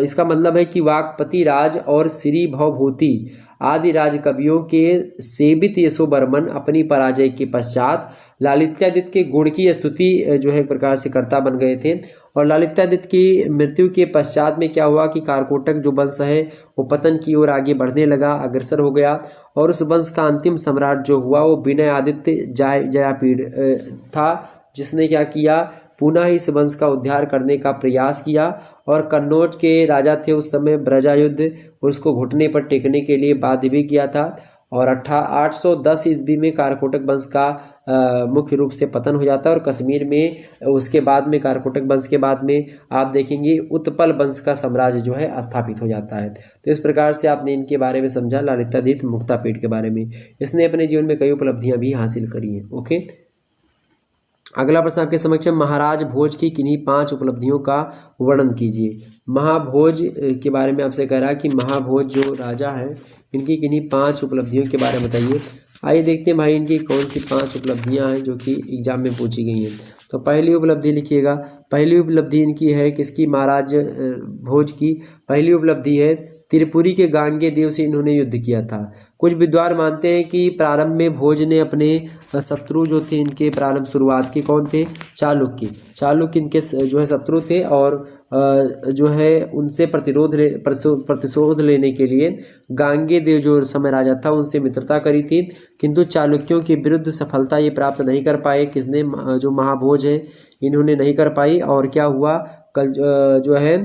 [SPEAKER 1] इसका मतलब है कि वाक्पति राज और श्री भवभूति आदि राज कवियों के सेवित यशोवर्मन अपनी पराजय के पश्चात लालित्यादित्य के गुण की स्तुति जो है एक प्रकार से कर्ता बन गए थे। और लालित्यादित्य की मृत्यु के पश्चात में क्या हुआ कि कारकोटक जो वंश है वो पतन की ओर आगे बढ़ने लगा, अग्रसर हो गया। और उस वंश का अंतिम सम्राट जो हुआ वो विनय आदित्य जयापीड़ था, जिसने क्या किया, पुनः इस वंश का उद्धार करने का प्रयास किया। और कन्नौज के राजा थे उस समय ब्रजायुद्ध, उसको घुटने पर टेकने के लिए बाध्य भी किया था। और 810 ईस्वी में कारकोटक वंश का मुख्य रूप से पतन हो जाता है। और कश्मीर में उसके बाद में कारकोटक वंश के बाद में आप देखेंगे उत्पल वंश का साम्राज्य जो है स्थापित हो जाता है। तो इस प्रकार से आपने इनके बारे में समझा, लालित्यादित्य मुक्तापीठ के बारे में। इसने अपने जीवन में कई उपलब्धियां भी हासिल करी हैं। ओके, अगला प्रश्न आपके समक्ष है, महाराज भोज की किन्हीं 5 उपलब्धियों का वर्णन कीजिए। महाभोज के बारे में आपसे कह रहा है कि महाभोज जो राजा है इनकी किन्हीं 5 उपलब्धियों के बारे में बताइए। आइए देखते हैं भाई इनकी कौन सी 5 उपलब्धियां हैं जो कि एग्जाम में पूछी गई हैं। तो पहली उपलब्धि लिखिएगा। पहली उपलब्धि इनकी है किसकी? महाराज भोज की पहली उपलब्धि है त्रिपुरी के गांगे देव से इन्होंने युद्ध किया था। कुछ विद्वान मानते हैं कि प्रारंभ में भोज ने अपने शत्रु जो थे इनके प्रारंभ शुरुआत के कौन थे? चालुक्य। चालुक्य इनके जो है शत्रु थे और जो है उनसे प्रतिशोध लेने के लिए गांगे देव जो समय राजा था उनसे मित्रता करी थी। किंतु चालुक्यों के विरुद्ध सफलता ये प्राप्त नहीं कर पाए। किसने? जो महाभोज है इन्होंने नहीं कर पाई। और क्या हुआ, जो है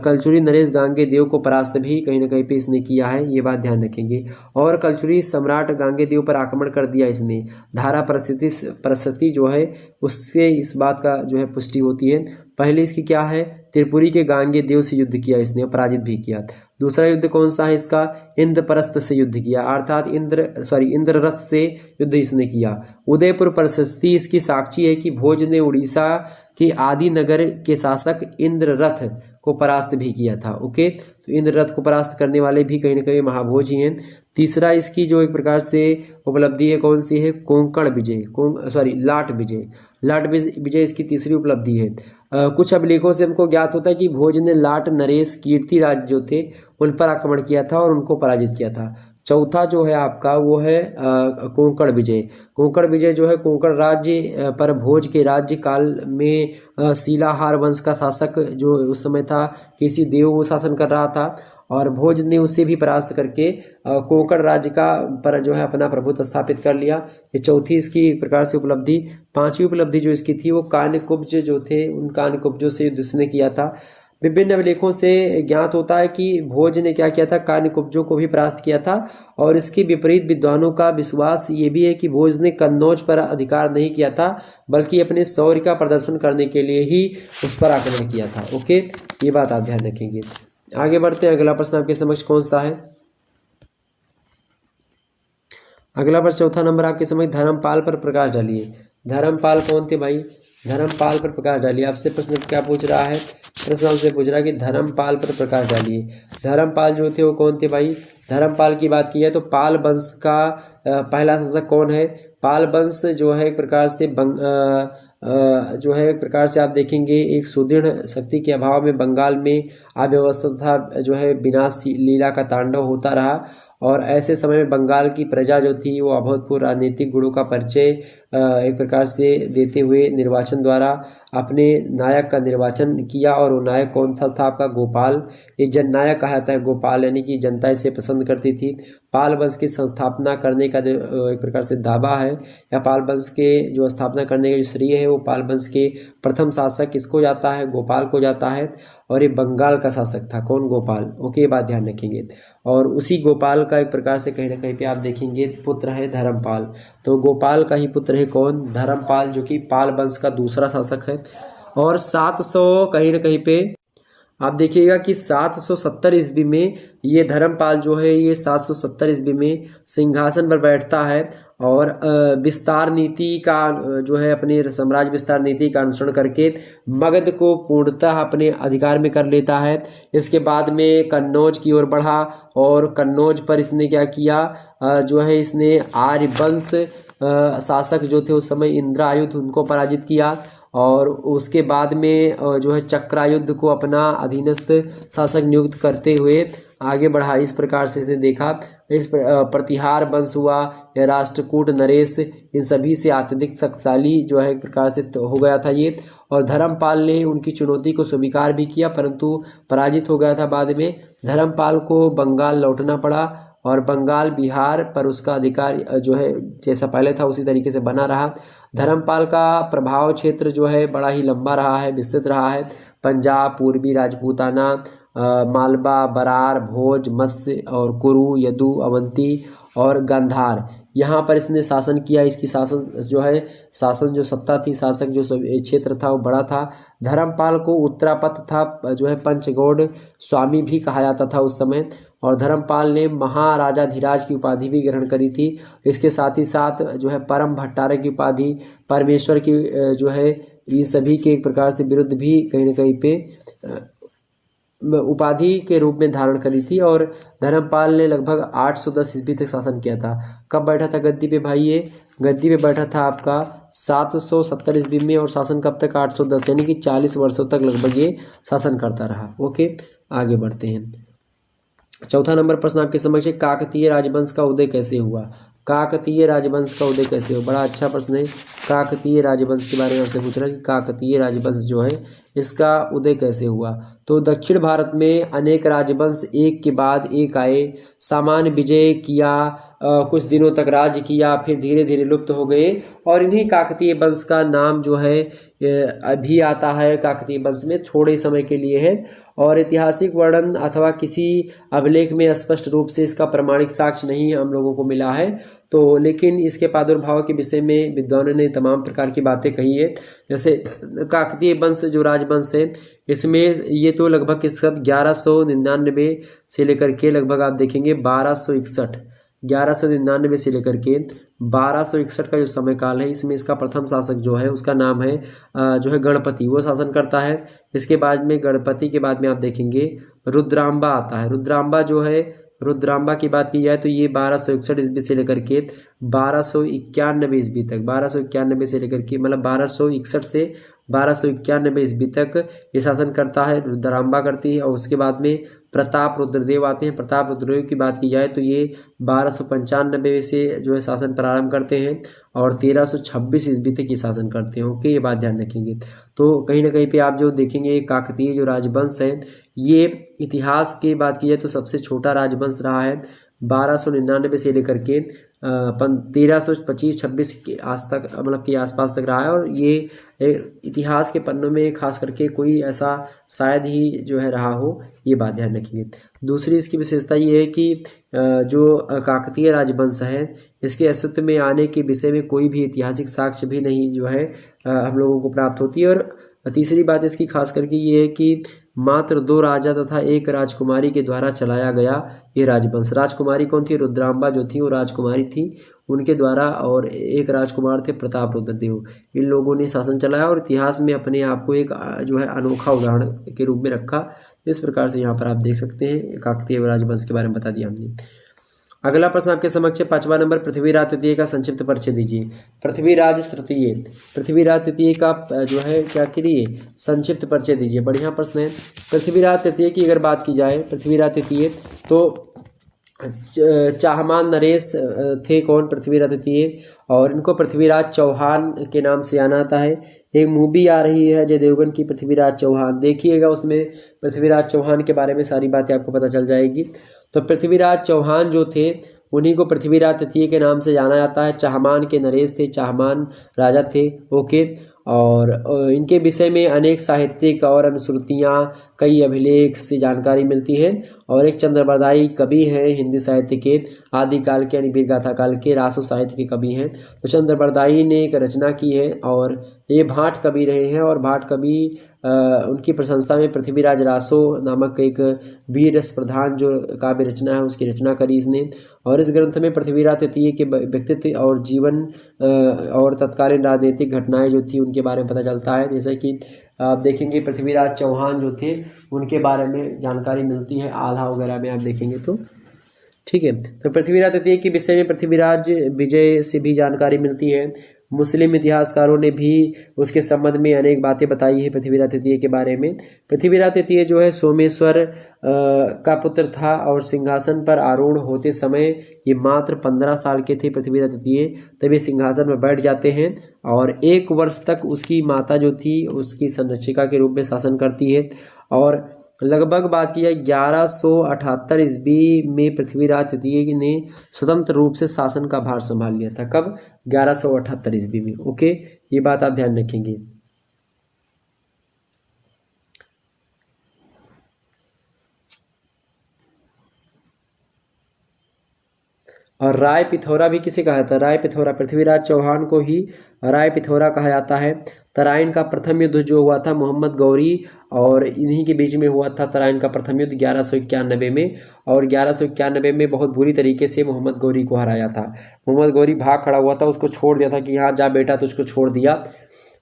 [SPEAKER 1] कलचुरी नरेश गांगे देव को परास्त भी कहीं ना कहीं पे इसने किया है, ये बात ध्यान रखेंगे। और कलचुरी सम्राट गांगे देव पर आक्रमण कर दिया इसने। धारा परिस्थिति जो है उससे इस बात का जो है पुष्टि होती है। पहले इसकी क्या है, त्रिपुरी के गांगे देव से युद्ध किया इसने, पराजित भी किया। दूसरा युद्ध कौन सा है इसका? इंद्रप्रस्थ से युद्ध किया, अर्थात इंद्ररथ से युद्ध इसने किया। उदयपुर परिस्थिति इसकी साक्षी है कि भोज ने उड़ीसा के आदि नगर के शासक इंद्ररथ को परास्त भी किया था। ओके, तो इंद्ररथ को परास्त करने वाले भी कहीं ना कहीं महाभोज ही हैं। तीसरा इसकी जो एक प्रकार से उपलब्धि है कौन सी है? कोंकण विजय, लाट विजय। लाट विजय इसकी तीसरी उपलब्धि है। कुछ अभिलेखों से हमको ज्ञात होता है कि भोज ने लाट नरेश कीर्तिराज जो थे उन पर आक्रमण किया था और उनको पराजित किया था। चौथा जो है आपका वो है कोंकण विजय। कोंकण विजय जो है कोंकण राज्य पर भोज के राज्य काल में शिलाहार वंश का शासक जो उस समय था केसी देव वो शासन कर रहा था और भोज ने उसे भी परास्त करके कोंकण राज्य का पर जो है अपना प्रभुत्व स्थापित कर लिया। ये चौथी इसकी एक प्रकार से उपलब्धि। पांचवी उपलब्धि जो इसकी थी वो कान्यकुब्ज जो थे उन कान्यकुब्जों से युद्ध उसने किया था। विभिन्न अभिलेखों से ज्ञात होता है कि भोज ने क्या किया था, कान्यकुब्जों को भी परास्त किया था और इसके विपरीत विद्वानों का विश्वास ये भी है कि भोज ने कन्नौज पर अधिकार नहीं किया था बल्कि अपने शौर्य का प्रदर्शन करने के लिए ही उस पर आक्रमण किया था। ओके, ये बात आप ध्यान रखेंगे। आगे बढ़ते हैं। अगला प्रश्न आपके समक्ष कौन सा है? अगला प्रश्न चौथा नंबर आपके समक्ष, धर्मपाल पर प्रकाश डालिए। धर्मपाल कौन थे भाई? धर्मपाल पर प्रकाश डालिए। आपसे प्रश्न क्या पूछ रहा है? प्रश्न आपसे पूछ रहा है कि धर्मपाल पर प्रकाश डालिए। धर्मपाल जो थे वो कौन थे भाई? धर्मपाल की बात की है तो पाल वंश का पहला शासक कौन है? पाल वंश जो है एक प्रकार से जो है एक प्रकार से आप देखेंगे एक सुदृढ़ शक्ति के अभाव में बंगाल में अव्यवस्था तथा जो है विनाश लीला का तांडव होता रहा और ऐसे समय में बंगाल की प्रजा जो थी वो अभूतपूर्व राजनीतिक गुणों का परिचय एक प्रकार से देते हुए निर्वाचन द्वारा अपने नायक का निर्वाचन किया और वो नायक कौन था आपका? गोपाल। एक जननायक कहा जाता है गोपाल, यानी कि जनता इसे पसंद करती थी। पाल वंश की संस्थापना करने का जो एक प्रकार से दावा है या पाल वंश के जो स्थापना करने का जो श्रेय है वो पाल वंश के प्रथम शासक किसको जाता है? गोपाल को जाता है और ये बंगाल का शासक था। कौन? गोपाल। ओके, ये बात ध्यान रखेंगे। और उसी गोपाल का एक प्रकार से कहीं ना कहीं पे आप देखेंगे पुत्र है धर्मपाल। तो गोपाल का ही पुत्र है कौन? धर्मपाल, जो कि पाल वंश का दूसरा शासक है। और 700 कहीं ना कहीं पे आप देखिएगा कि 770 ईस्वी में ये धर्मपाल जो है ये 770 ईस्वी में सिंहासन पर बैठता है और विस्तार नीति का जो है अपने साम्राज्य विस्तार नीति का अनुसरण करके मगध को पूर्णतः अपने अधिकार में कर लेता है। इसके बाद में कन्नौज की ओर बढ़ा और कन्नौज पर इसने क्या किया, जो है इसने आर्यवंश शासक जो थे उस समय इंद्रायुध उनको पराजित किया और उसके बाद में जो है चक्रायुध को अपना अधीनस्थ शासक नियुक्त करते हुए आगे बढ़ा। इस प्रकार से इसने देखा इस प्रतिहार वंश हुआ या राष्ट्रकूट नरेश, इन सभी से अत्यधिक शक्तिशाली जो है एक प्रकार से हो गया था ये। और धर्मपाल ने उनकी चुनौती को स्वीकार भी किया परंतु पराजित हो गया था। बाद में धर्मपाल को बंगाल लौटना पड़ा और बंगाल बिहार पर उसका अधिकार जो है जैसा पहले था उसी तरीके से बना रहा। धर्मपाल का प्रभाव क्षेत्र जो है बड़ा ही लंबा रहा है, विस्तृत रहा है। पंजाब, पूर्वी राजपूताना, मालवा, बरार, भोज, मत्स्य और कुरु, यदु, अवंती और गांधार, यहाँ पर इसने शासन किया। इसकी शासन जो है शासन जो सत्ता थी, शासक जो क्षेत्र था वो बड़ा था। धर्मपाल को उत्तरापथ था जो है पंचगौड़ स्वामी भी कहा जाता था उस समय। और धर्मपाल ने महाराजाधिराज की उपाधि भी ग्रहण करी थी। इसके साथ ही साथ जो है परम भट्टारक की उपाधि, परमेश्वर की जो है ये सभी के एक प्रकार से विरुद्ध भी कहीं न कहीं पे उपाधि के रूप में धारण करी थी। और धर्मपाल ने लगभग 810 ईस्वी तक शासन किया था। कब बैठा था गद्दी पे भाई? ये गद्दी पे बैठा था आपका 770 ईस्वी में और शासन कब तक? 810, यानी कि 40 वर्षों तक लगभग ये शासन करता रहा। ओके, आगे बढ़ते हैं। चौथा नंबर प्रश्न आपके समक्ष है, काकतीय राजवंश का उदय कैसे हुआ? काकतीय राजवंश का उदय कैसे हुआ? बड़ा अच्छा प्रश्न है। काकतीय राजवंश के बारे में आपसे पूछ रहा है कि काकतीय राजवंश जो है इसका उदय कैसे हुआ? तो दक्षिण भारत में अनेक राजवंश एक के बाद एक आए, सामान्य विजय किया, कुछ दिनों तक राज्य किया, फिर धीरे धीरे लुप्त हो गए और इन्हीं काकतीय वंश का नाम जो है अभी आता है काकतीय वंश में, थोड़े समय के लिए है। और ऐतिहासिक वर्णन अथवा किसी अभिलेख में स्पष्ट रूप से इसका प्रमाणिक साक्ष्य नहीं हम लोगों को मिला है। तो लेकिन इसके प्रादुर्भाव के विषय में विद्वानों ने तमाम प्रकार की बातें कही है। जैसे काकतीय वंश जो राजवंश है इसमें ये तो लगभग किस 1199 से लेकर के लगभग आप देखेंगे 1199 से लेकर के 1261 का जो समय काल है, इसमें इसका प्रथम शासक जो है उसका नाम है जो है गणपति, वो शासन करता है। इसके बाद में गणपति के बाद में आप देखेंगे रुद्रांबा आता है। रुद्रांबा जो है रुद्रांबा की बात की जाए तो ये 1261 ईस्वी से लेकर के 1291 ईस्वी तक, 1291 से लेकर के मतलब 1261 से 1291 ईस्वी तक ये शासन करता है, रुद्रांबा करती है। और उसके बाद में प्रताप रुद्रदेव आते हैं। प्रताप रुद्रदेव की बात की जाए तो ये 1295 से जो है शासन प्रारंभ करते हैं और 1326 ईस्वी तक ये शासन करते हैं। ओके, ये बात ध्यान रखेंगे। तो कहीं ना कहीं पे आप जो देखेंगे काकतीय जो राजवंश है ये इतिहास की बात की जाए तो सबसे छोटा राजवंश रहा है। 1299 से लेकर के 1325-26 के आस तक मतलब के आसपास तक रहा है। और ये इतिहास के पन्नों में खास करके कोई ऐसा शायद ही जो है रहा हो, ये बात ध्यान रखिए। दूसरी इसकी विशेषता ये है कि जो काकतीय राजवंश है इसके अस्तित्व में आने के विषय में कोई भी ऐतिहासिक साक्ष्य भी नहीं जो है हम लोगों को प्राप्त होती है। और तीसरी बात इसकी खास करके ये है कि मात्र 2 राजा तथा 1 राजकुमारी के द्वारा चलाया गया ये राजवंश। राजकुमारी कौन थी? रुद्रांबा जो थी वो राजकुमारी थी, उनके द्वारा, और 1 राजकुमार थे प्रताप रुद्रदेव। इन लोगों ने शासन चलाया और इतिहास में अपने आप को एक जो है अनोखा उदाहरण के रूप में रखा। इस प्रकार से यहाँ पर आप देख सकते हैं काकतीय राजवंश के बारे में बता दिया हमने। अगला प्रश्न आपके समक्ष है 5वां नंबर, पृथ्वीराज तृतीय का संक्षिप्त परिचय दीजिए। पृथ्वीराज तृतीय का जो है क्या करिए, संक्षिप्त परिचय दीजिए। बढ़िया प्रश्न है। पृथ्वीराज तृतीय की अगर बात की जाए, पृथ्वीराज तृतीय तो चाहमान नरेश थे कौन? पृथ्वीराज तृतीय। और इनको पृथ्वीराज चौहान के नाम से जाना जाता है। एक मूवी आ रही है अजय देवगन की, पृथ्वीराज चौहान, देखिएगा, उसमें पृथ्वीराज चौहान के बारे में सारी बातें आपको पता चल जाएगी। तो पृथ्वीराज चौहान जो थे उन्हीं को पृथ्वीराज तृतीय के नाम से जाना जाता है। चाहमान के नरेश थे, चाहमान राजा थे। ओके, और इनके विषय में अनेक साहित्यिक और अनुश्रुतियाँ, कई अभिलेख से जानकारी मिलती है। और एक चंद्रबरदाई कवि हैं हिंदी साहित्य के, आदिकाल के यानी वीर गाथा काल के रासो साहित्य के कवि हैं। तो चंद्रबरदाई ने एक रचना की है और ये भाट कवि रहे हैं। और भाट कवि उनकी प्रशंसा में पृथ्वीराज रासो नामक एक वीर रस प्रधान जो काव्य रचना है उसकी रचना करी इसने। और इस ग्रंथ में पृथ्वीराज तृतीय के व्यक्तित्व और जीवन और तत्कालीन राजनीतिक घटनाएं जो थी उनके बारे में पता चलता है। जैसे कि आप देखेंगे पृथ्वीराज चौहान जो थे उनके बारे में जानकारी मिलती है आल्हा वगैरह में आप देखेंगे तो, ठीक है। तो पृथ्वीराज तृतीय के विषय में पृथ्वीराज विजय से भी जानकारी मिलती है। मुस्लिम इतिहासकारों ने भी उसके संबंध में अनेक बातें बताई है पृथ्वीराज तृतीय के बारे में। पृथ्वीराज तृतीय जो है सोमेश्वर का पुत्र था और सिंहासन पर आरूढ़ होते समय ये मात्र 15 साल के थे पृथ्वीराज तृतीय, तब ये सिंहासन पर बैठ जाते हैं। और 1 वर्ष तक उसकी माता जो थी उसकी संरक्षिका के रूप में शासन करती है। और लगभग बात की जाए 1178 ईस्वी में पृथ्वीराज तृतीय ने स्वतंत्र रूप से शासन का भार संभाल लिया था। कब? 1178 ईस्वी में। ओके, ये बात आप ध्यान रखेंगे। और राय पिथौरा भी किसे कहा जाता है? राय पिथौरा, पृथ्वीराज चौहान को ही राय पिथौरा कहा जाता है। तराइन का प्रथम युद्ध जो हुआ था मोहम्मद गौरी और इन्हीं के बीच में हुआ था। तराइन का प्रथम युद्ध 1191 में, और 1191 में बहुत बुरी तरीके से मोहम्मद गौरी को हराया था। मोहम्मद गौरी भाग खड़ा हुआ था, उसको छोड़ दिया था कि यहाँ जा बेटा, तो उसको छोड़ दिया,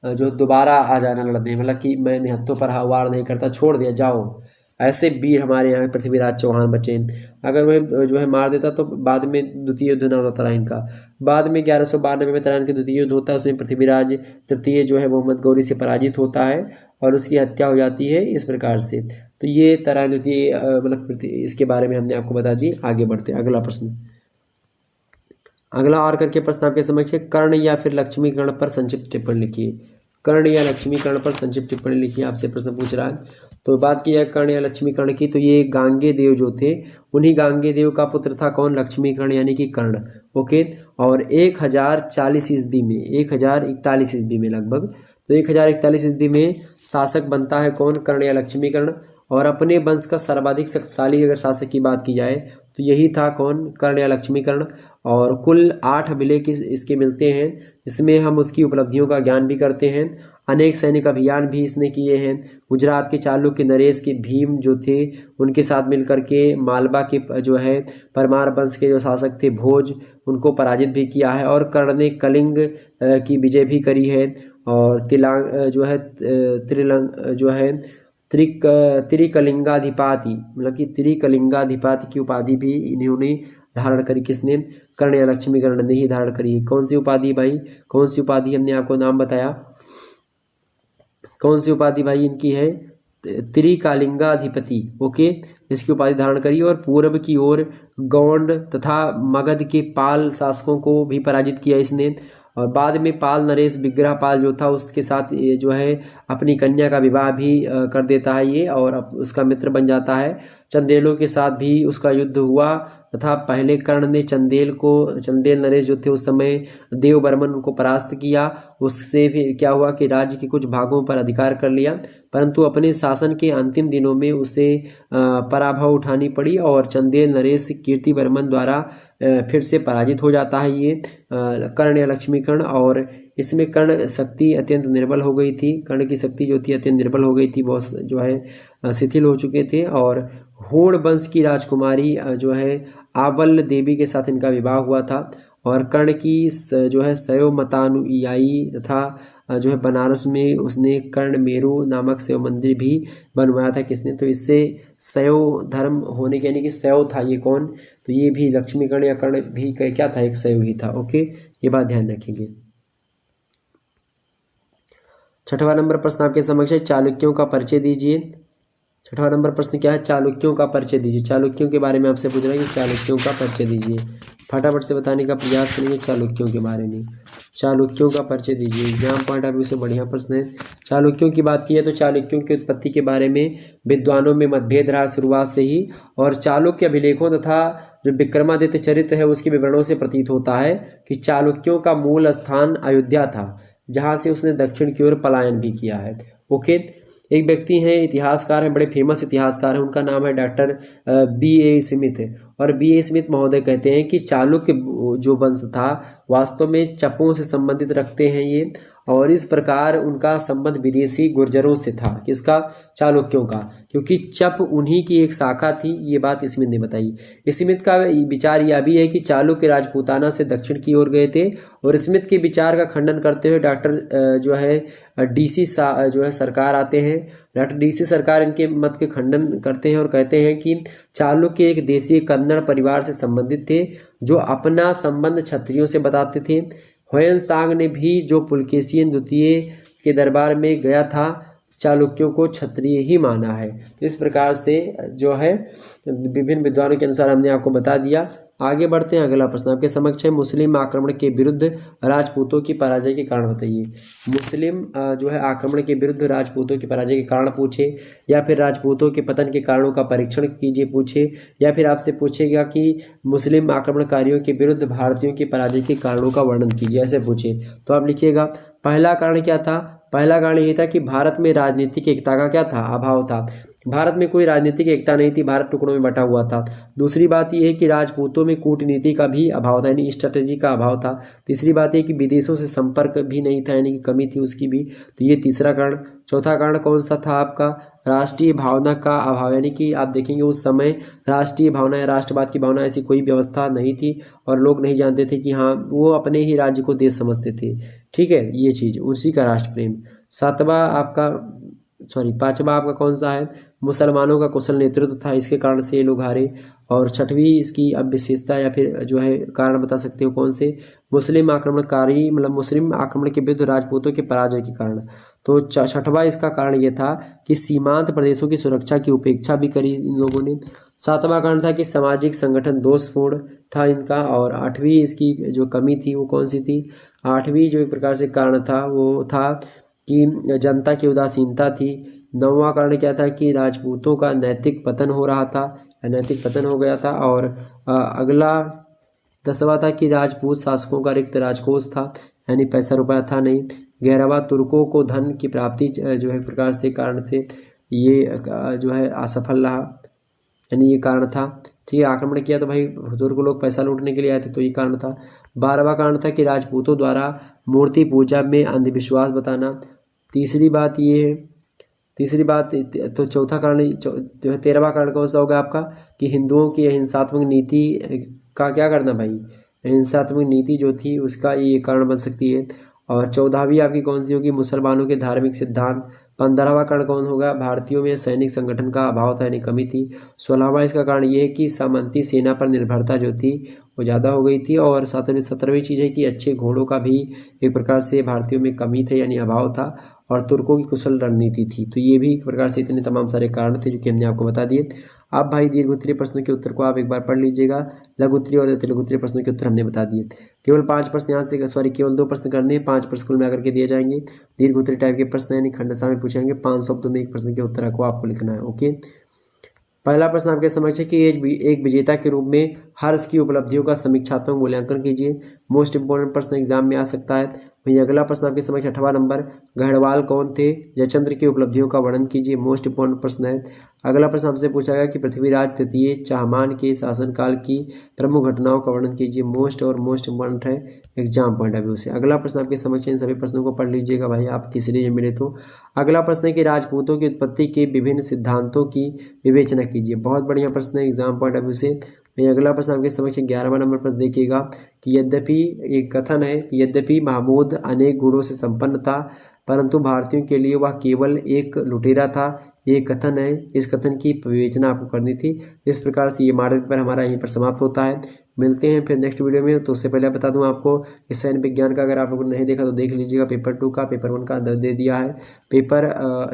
[SPEAKER 1] जो दोबारा आ जाना लड़ने, मतलब कि मैं निहत्तों पर वार नहीं करता, छोड़ दिया, जाओ। ऐसे वीर हमारे यहाँ पृथ्वीराज चौहान बचे। अगर वह जो है मार देता तो बाद में द्वितीय युद्ध ना होता तराइन का। बाद में 1192 में तराइन का द्वितीय युद्ध होता है, उसमें पृथ्वीराज तृतीय जो है मोहम्मद गौरी से पराजित होता है और उसकी हत्या हो जाती है इस प्रकार से। तो ये तराइन द्वितीय मतलब इसके बारे में हमने आपको बता दी। आगे बढ़ते हैं, अगला प्रश्न, अगला और करके प्रश्न आपके समक्ष है। कर्ण या फिर लक्ष्मीकरण पर संक्षिप्त टिप्पणी लिखिए। कर्ण या लक्ष्मीकरण पर संक्षिप्त टिप्पणी लिखिए, आपसे प्रश्न पूछ रहा है। तो बात की जाए कर्ण या लक्ष्मीकरण की, तो ये गांगे देव जो थे उन्हीं गांगे देव का पुत्र था कौन? लक्ष्मीकरण यानी कि कर्ण। ओके, और 1040 ईस्वी में, 1041 ईस्वी में लगभग, तो 1041 ईस्वी में शासक बनता है कौन? कर्ण या लक्ष्मीकरण। और अपने वंश का सर्वाधिक शक्तिशाली अगर शासक की बात की जाए तो यही था कौन? कर्ण या लक्ष्मीकरण। और कुल 8 अभिलेख इसके मिलते हैं, जिसमें हम उसकी उपलब्धियों का ज्ञान भी करते हैं। अनेक सैनिक अभियान भी इसने किए हैं। गुजरात के चालुक्य नरेश के भीम जो थे उनके साथ मिलकर के मालवा के जो है परमार वंश के जो शासक थे भोज, उनको पराजित भी किया है। और कर्ण ने कलिंग की विजय भी करी है। और त्रिकलिंगाधिपाति, मतलब कि त्रिकलिंगाधिपाति की उपाधि भी इन्होंने धारण करी। किसने? कर्ण या लक्ष्मीकर्ण ने ही धारण करी। कौन सी उपाधि भाई? कौन सी उपाधि? हमने आपको नाम बताया। कौन सी उपाधि भाई इनकी है? त्रिकालिंगाधिपति। ओके, इसकी उपाधि धारण करी और पूर्व की ओर गौंड तथा मगध के पाल शासकों को भी पराजित किया इसने। और बाद में पाल नरेश विग्रहपाल जो था उसके साथ ये जो है अपनी कन्या का विवाह भी कर देता है ये, और उसका मित्र बन जाता है। चंदेलों के साथ भी उसका युद्ध हुआ तथा पहले कर्ण ने चंदेल नरेश जो थे उस समय देवबर्मन उनको परास्त किया। उससे भी क्या हुआ कि राज्य के कुछ भागों पर अधिकार कर लिया, परंतु अपने शासन के अंतिम दिनों में उसे पराभव उठानी पड़ी और चंदेल नरेश कीर्तिवर्मन द्वारा फिर से पराजित हो जाता है ये कर्ण या लक्ष्मीकर्ण। और इसमें कर्ण शक्ति अत्यंत निर्बल हो गई थी। कर्ण की शक्ति जो थी अत्यंत निर्बल हो गई थी, बहुत जो है शिथिल हो चुके थे। और होड़ वंश की राजकुमारी जो है आबल देवी के साथ इनका विवाह हुआ था। और कर्ण की जो है शैव मतानुयायी तथा जो है बनारस में उसने कर्ण मेरू नामक शैव मंदिर भी बनवाया था। किसने? तो इससे शैव धर्म होने के, यानी कि शैव था ये कौन? तो ये भी लक्ष्मीकर्ण या कर्ण भी क्या था? एक शैव ही था। ओके, ये बात ध्यान रखेंगे। छठवां नंबर प्रश्न आपके समक्ष है, चालुक्यों का परिचय दीजिए। छठवां नंबर प्रश्न क्या है? चालुक्यों का परिचय दीजिए। चालुक्यों के बारे में आपसे पूछ रहा है कि चालुक्यों का परिचय दीजिए। फटाफट से बताने का प्रयास करेंगे चालुक्यों के बारे में। चालुक्यों का परिचय दीजिए। एग्जाम पॉइंट ऑफ व्यू से बढ़िया प्रश्न है। चालुक्यों की बात की है तो चालुक्यों की उत्पत्ति के बारे में विद्वानों में मतभेद रहा शुरुआत से ही, और चालुक्य अभिलेखों तथा जो विक्रमादित्य चरित्र है उसके विवरणों से प्रतीत होता है कि चालुक्यों का मूल स्थान अयोध्या था, जहाँ से उसने दक्षिण की ओर पलायन भी किया है। ओके, एक व्यक्ति हैं, इतिहासकार हैं, बड़े फेमस इतिहासकार हैं, उनका नाम है डॉक्टर B.A. स्मिथ। और B.A. स्मिथ महोदय कहते हैं कि चालुक्य जो वंश था वास्तव में चपों से संबंधित रखते हैं ये, और इस प्रकार उनका संबंध विदेशी गुर्जरों से था। किसका? चालुक्यों का, क्योंकि चप उन्हीं की एक शाखा थी। ये बात स्मिथ ने बताई। स्मिथ का विचार यह भी है कि चालुक्य राजपूताना से दक्षिण की ओर गए थे, और स्मिथ के विचार का खंडन करते हुए डॉक्टर जो है D.C. जो है सरकार आते हैं। Doctor D.C. सरकार इनके मत के खंडन करते हैं और कहते हैं कि चालुक्य एक देशीय कन्नड़ परिवार से संबंधित थे जो अपना संबंध क्षत्रियों से बताते थे। ह्वेन-सांग ने भी, जो पुलकेशिन द्वितीय के दरबार में गया था, चालुक्यों को क्षत्रिय ही माना है। तो इस प्रकार से जो है विभिन्न विद्वानों के अनुसार हमने आपको बता दिया। आगे बढ़ते हैं। अगला प्रश्न आपके समक्ष है, मुस्लिम आक्रमण के विरुद्ध राजपूतों की पराजय के कारण बताइए। मुस्लिम जो है आक्रमण के विरुद्ध राजपूतों की पराजय के कारण पूछे, या फिर राजपूतों के पतन के कारणों का परीक्षण कीजिए पूछे, या फिर आपसे पूछेगा कि मुस्लिम आक्रमणकारियों के विरुद्ध भारतीयों की पराजय के कारणों का वर्णन कीजिए, ऐसे पूछे। तो आप लिखिएगा पहला कारण क्या था? पहला कारण ये था कि भारत में राजनीतिक एकता का क्या था? अभाव था। भारत में कोई राजनीतिक एकता नहीं थी, भारत टुकड़ों में बटा हुआ था। दूसरी बात यह है कि राजपूतों में कूटनीति का भी अभाव था, यानी स्ट्रेटेजी का अभाव था। तीसरी बात यह कि विदेशों से संपर्क भी नहीं था, यानी कि कमी थी उसकी भी। तो ये तीसरा कारण। चौथा कारण कौन सा था आपका? राष्ट्रीय भावना का अभाव, यानी कि आप देखेंगे उस समय राष्ट्रीय भावना या राष्ट्रवाद की भावना ऐसी कोई व्यवस्था नहीं थी, और लोग नहीं जानते थे कि हाँ वो अपने ही राज्य को देश समझते थे। ठीक है, ये चीज़ उसी का राष्ट्र प्रेम। पांचवा आपका कौन सा है? मुसलमानों का कुशल नेतृत्व था, इसके कारण से ये लोग हारे। और छठवीं इसकी अब विशेषता या फिर जो है कारण बता सकते हो कौन से? मुस्लिम आक्रमणकारी, मतलब मुस्लिम आक्रमण के विरुद्ध राजपूतों के पराजय के कारण। तो छठवां इसका कारण ये था कि सीमांत प्रदेशों की सुरक्षा की उपेक्षा भी करी इन लोगों ने। सातवां कारण था कि सामाजिक संगठन दोषपूर्ण था इनका। और आठवीं इसकी जो कमी थी वो कौन सी थी? आठवीं जो एक प्रकार से कारण था वो था कि जनता की उदासीनता थी। नौवां कारण क्या था? कि राजपूतों का नैतिक पतन हो रहा था, नैतिक पतन हो गया था। और अगला 10वां था कि राजपूत शासकों का रिक्त राजकोष था, यानी पैसा रुपया था नहीं। 11वां तुर्कों को धन की प्राप्ति जो है प्रकार से कारण से ये जो है असफल रहा, यानी ये कारण था। ठीक है, आक्रमण किया तो भाई तुर्क लोग पैसा लूटने के लिए आए थे, तो ये कारण था। 12वां कारण था कि राजपूतों द्वारा मूर्ति पूजा में अंधविश्वास बताना। तीसरी बात तो चौथा कारण जो है 13वां कारण कौन सा होगा आपका? कि हिंदुओं की हिंसात्मक नीति का क्या करना भाई? हिंसात्मक नीति जो थी उसका ये कारण बन सकती है। और 14वीं आपकी कौन सी होगी? मुसलमानों के धार्मिक सिद्धांत 15वां कारण कौन होगा, भारतीयों में सैनिक संगठन का अभाव था यानी कमी थी। 16वां इसका कारण ये है कि सामंती सेना पर निर्भरता जो थी वो ज़्यादा हो गई थी। और 17वीं चीज़ है कि अच्छे घोड़ों का भी एक प्रकार से भारतीयों में कमी थे यानी अभाव था। और तुर्कों की कुशल रणनीति थी। तो ये भी एक प्रकार से इतने तमाम सारे कारण थे जो कि हमने आपको बता दिए। आप भाई दीर्घ उत्तरीय प्रश्नों के उत्तर को आप एक बार पढ़ लीजिएगा। लघु उत्तरीय और अति लघु उत्तरीय प्रश्नों के उत्तर हमने बता दिए। केवल 5 प्रश्न यहाँ से केवल 2 प्रश्न करने हैं, 5 प्रश्न कुल मिलाकर के दिए जाएंगे। दीर्घ उत्तरीय टाइप के प्रश्न यानी खंडसा में पूछेंगे, 5 शब्दों में एक प्रश्न के उत्तर को आपको लिखना है। ओके, पहला प्रश्न आपके समक्ष है कि एक विजेता के रूप में हर्ष की उपलब्धियों का समीक्षात्मक मूल्यांकन कीजिए। मोस्ट इंपोर्टेंट प्रश्न एग्जाम में आ सकता है। वहीं अगला प्रश्न आपके समक्ष 8वां नंबर, गढ़वाल कौन थे, जयचंद्र की उपलब्धियों का वर्णन कीजिए। मोस्ट इंपोर्टेंट प्रश्न है। अगला प्रश्न आपसे पूछा गया कि पृथ्वीराज तृतीय चाहमान के शासनकाल की प्रमुख घटनाओं का वर्णन कीजिए। मोस्ट इंपोर्टेंट है एग्जाम पॉइंट ऑफ व्यू से। अगला प्रश्न आपके समक्ष इन सभी प्रश्नों को पढ़ लीजिएगा भाई आप किसी लिए मिले तो। अगला प्रश्न है कि राजपूतों की उत्पत्ति के विभिन्न सिद्धांतों की विवेचना कीजिए। बहुत बढ़िया प्रश्न है एग्जाम पॉइंट ऑफ व्यू से। अगला प्रश्न आपके समक्ष 11वां नंबर प्रश्न देखिएगा कि यद्यपि एक कथन है कि यद्यपि महमूद अनेक गुणों से संपन्न था परंतु भारतीयों के लिए वह केवल एक लुटेरा था। ये कथन है, इस कथन की विवेचना आपको करनी थी। इस प्रकार से ये मॉडल पेपर हमारा यहीं पर समाप्त होता है। मिलते हैं फिर नेक्स्ट वीडियो में। तो उससे पहले बता दूं आपको कि सैन्य विज्ञान का अगर आप लोगों ने नहीं देखा तो देख लीजिएगा। पेपर 2 का पेपर 1 का दे दिया है। पेपर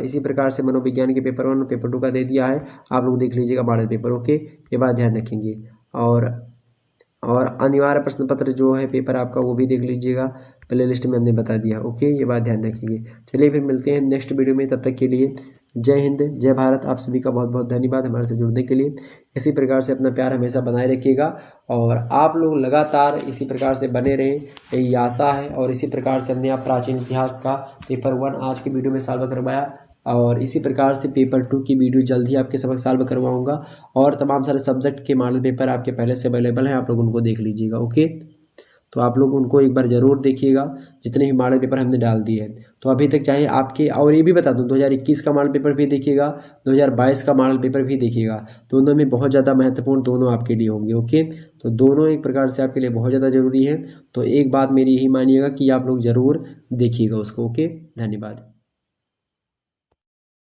[SPEAKER 1] इसी प्रकार से मनोविज्ञान के पेपर 1 और पेपर 2 का दे दिया है। आप लोग देख लीजिएगा मॉडल पेपर। ओके, ये बात ध्यान रखेंगे। और अनिवार्य प्रश्न पत्र जो है पेपर आपका वो भी देख लीजिएगा, प्ले लिस्ट में हमने बता दिया। ओके, ये बात ध्यान रखेंगे। चलिए फिर मिलते हैं नेक्स्ट वीडियो में। तब तक के लिए जय हिंद, जय भारत। आप सभी का बहुत बहुत धन्यवाद हमारे से जुड़ने के लिए। इसी प्रकार से अपना प्यार हमेशा बनाए रखिएगा और आप लोग लगातार इसी प्रकार से बने रहें, यही आशा है। और इसी प्रकार से हमने आप प्राचीन इतिहास का पेपर 1 आज की वीडियो में सॉल्व करवाया और इसी प्रकार से पेपर 2 की वीडियो जल्द ही आपके समक्ष सॉल्व करवाऊंगा। और तमाम सारे सब्जेक्ट के मॉडल पेपर आपके पहले से अवेलेबल हैं, आप लोग उनको देख लीजिएगा। ओके, तो आप लोग उनको एक बार ज़रूर देखिएगा, जितने भी मॉडल पेपर हमने डाल दिए हैं। तो अभी तक चाहे आपके, और ये भी बता दूं 2021 का मॉडल पेपर भी देखिएगा, 2022 का मॉडल पेपर भी देखिएगा। दोनों में बहुत ज़्यादा महत्वपूर्ण दोनों आपके लिए होंगे। ओके, तो दोनों एक प्रकार से आपके लिए बहुत ज़्यादा ज़रूरी है। तो एक बात मेरी यही मानिएगा कि आप लोग ज़रूर देखिएगा उसको। ओके, धन्यवाद।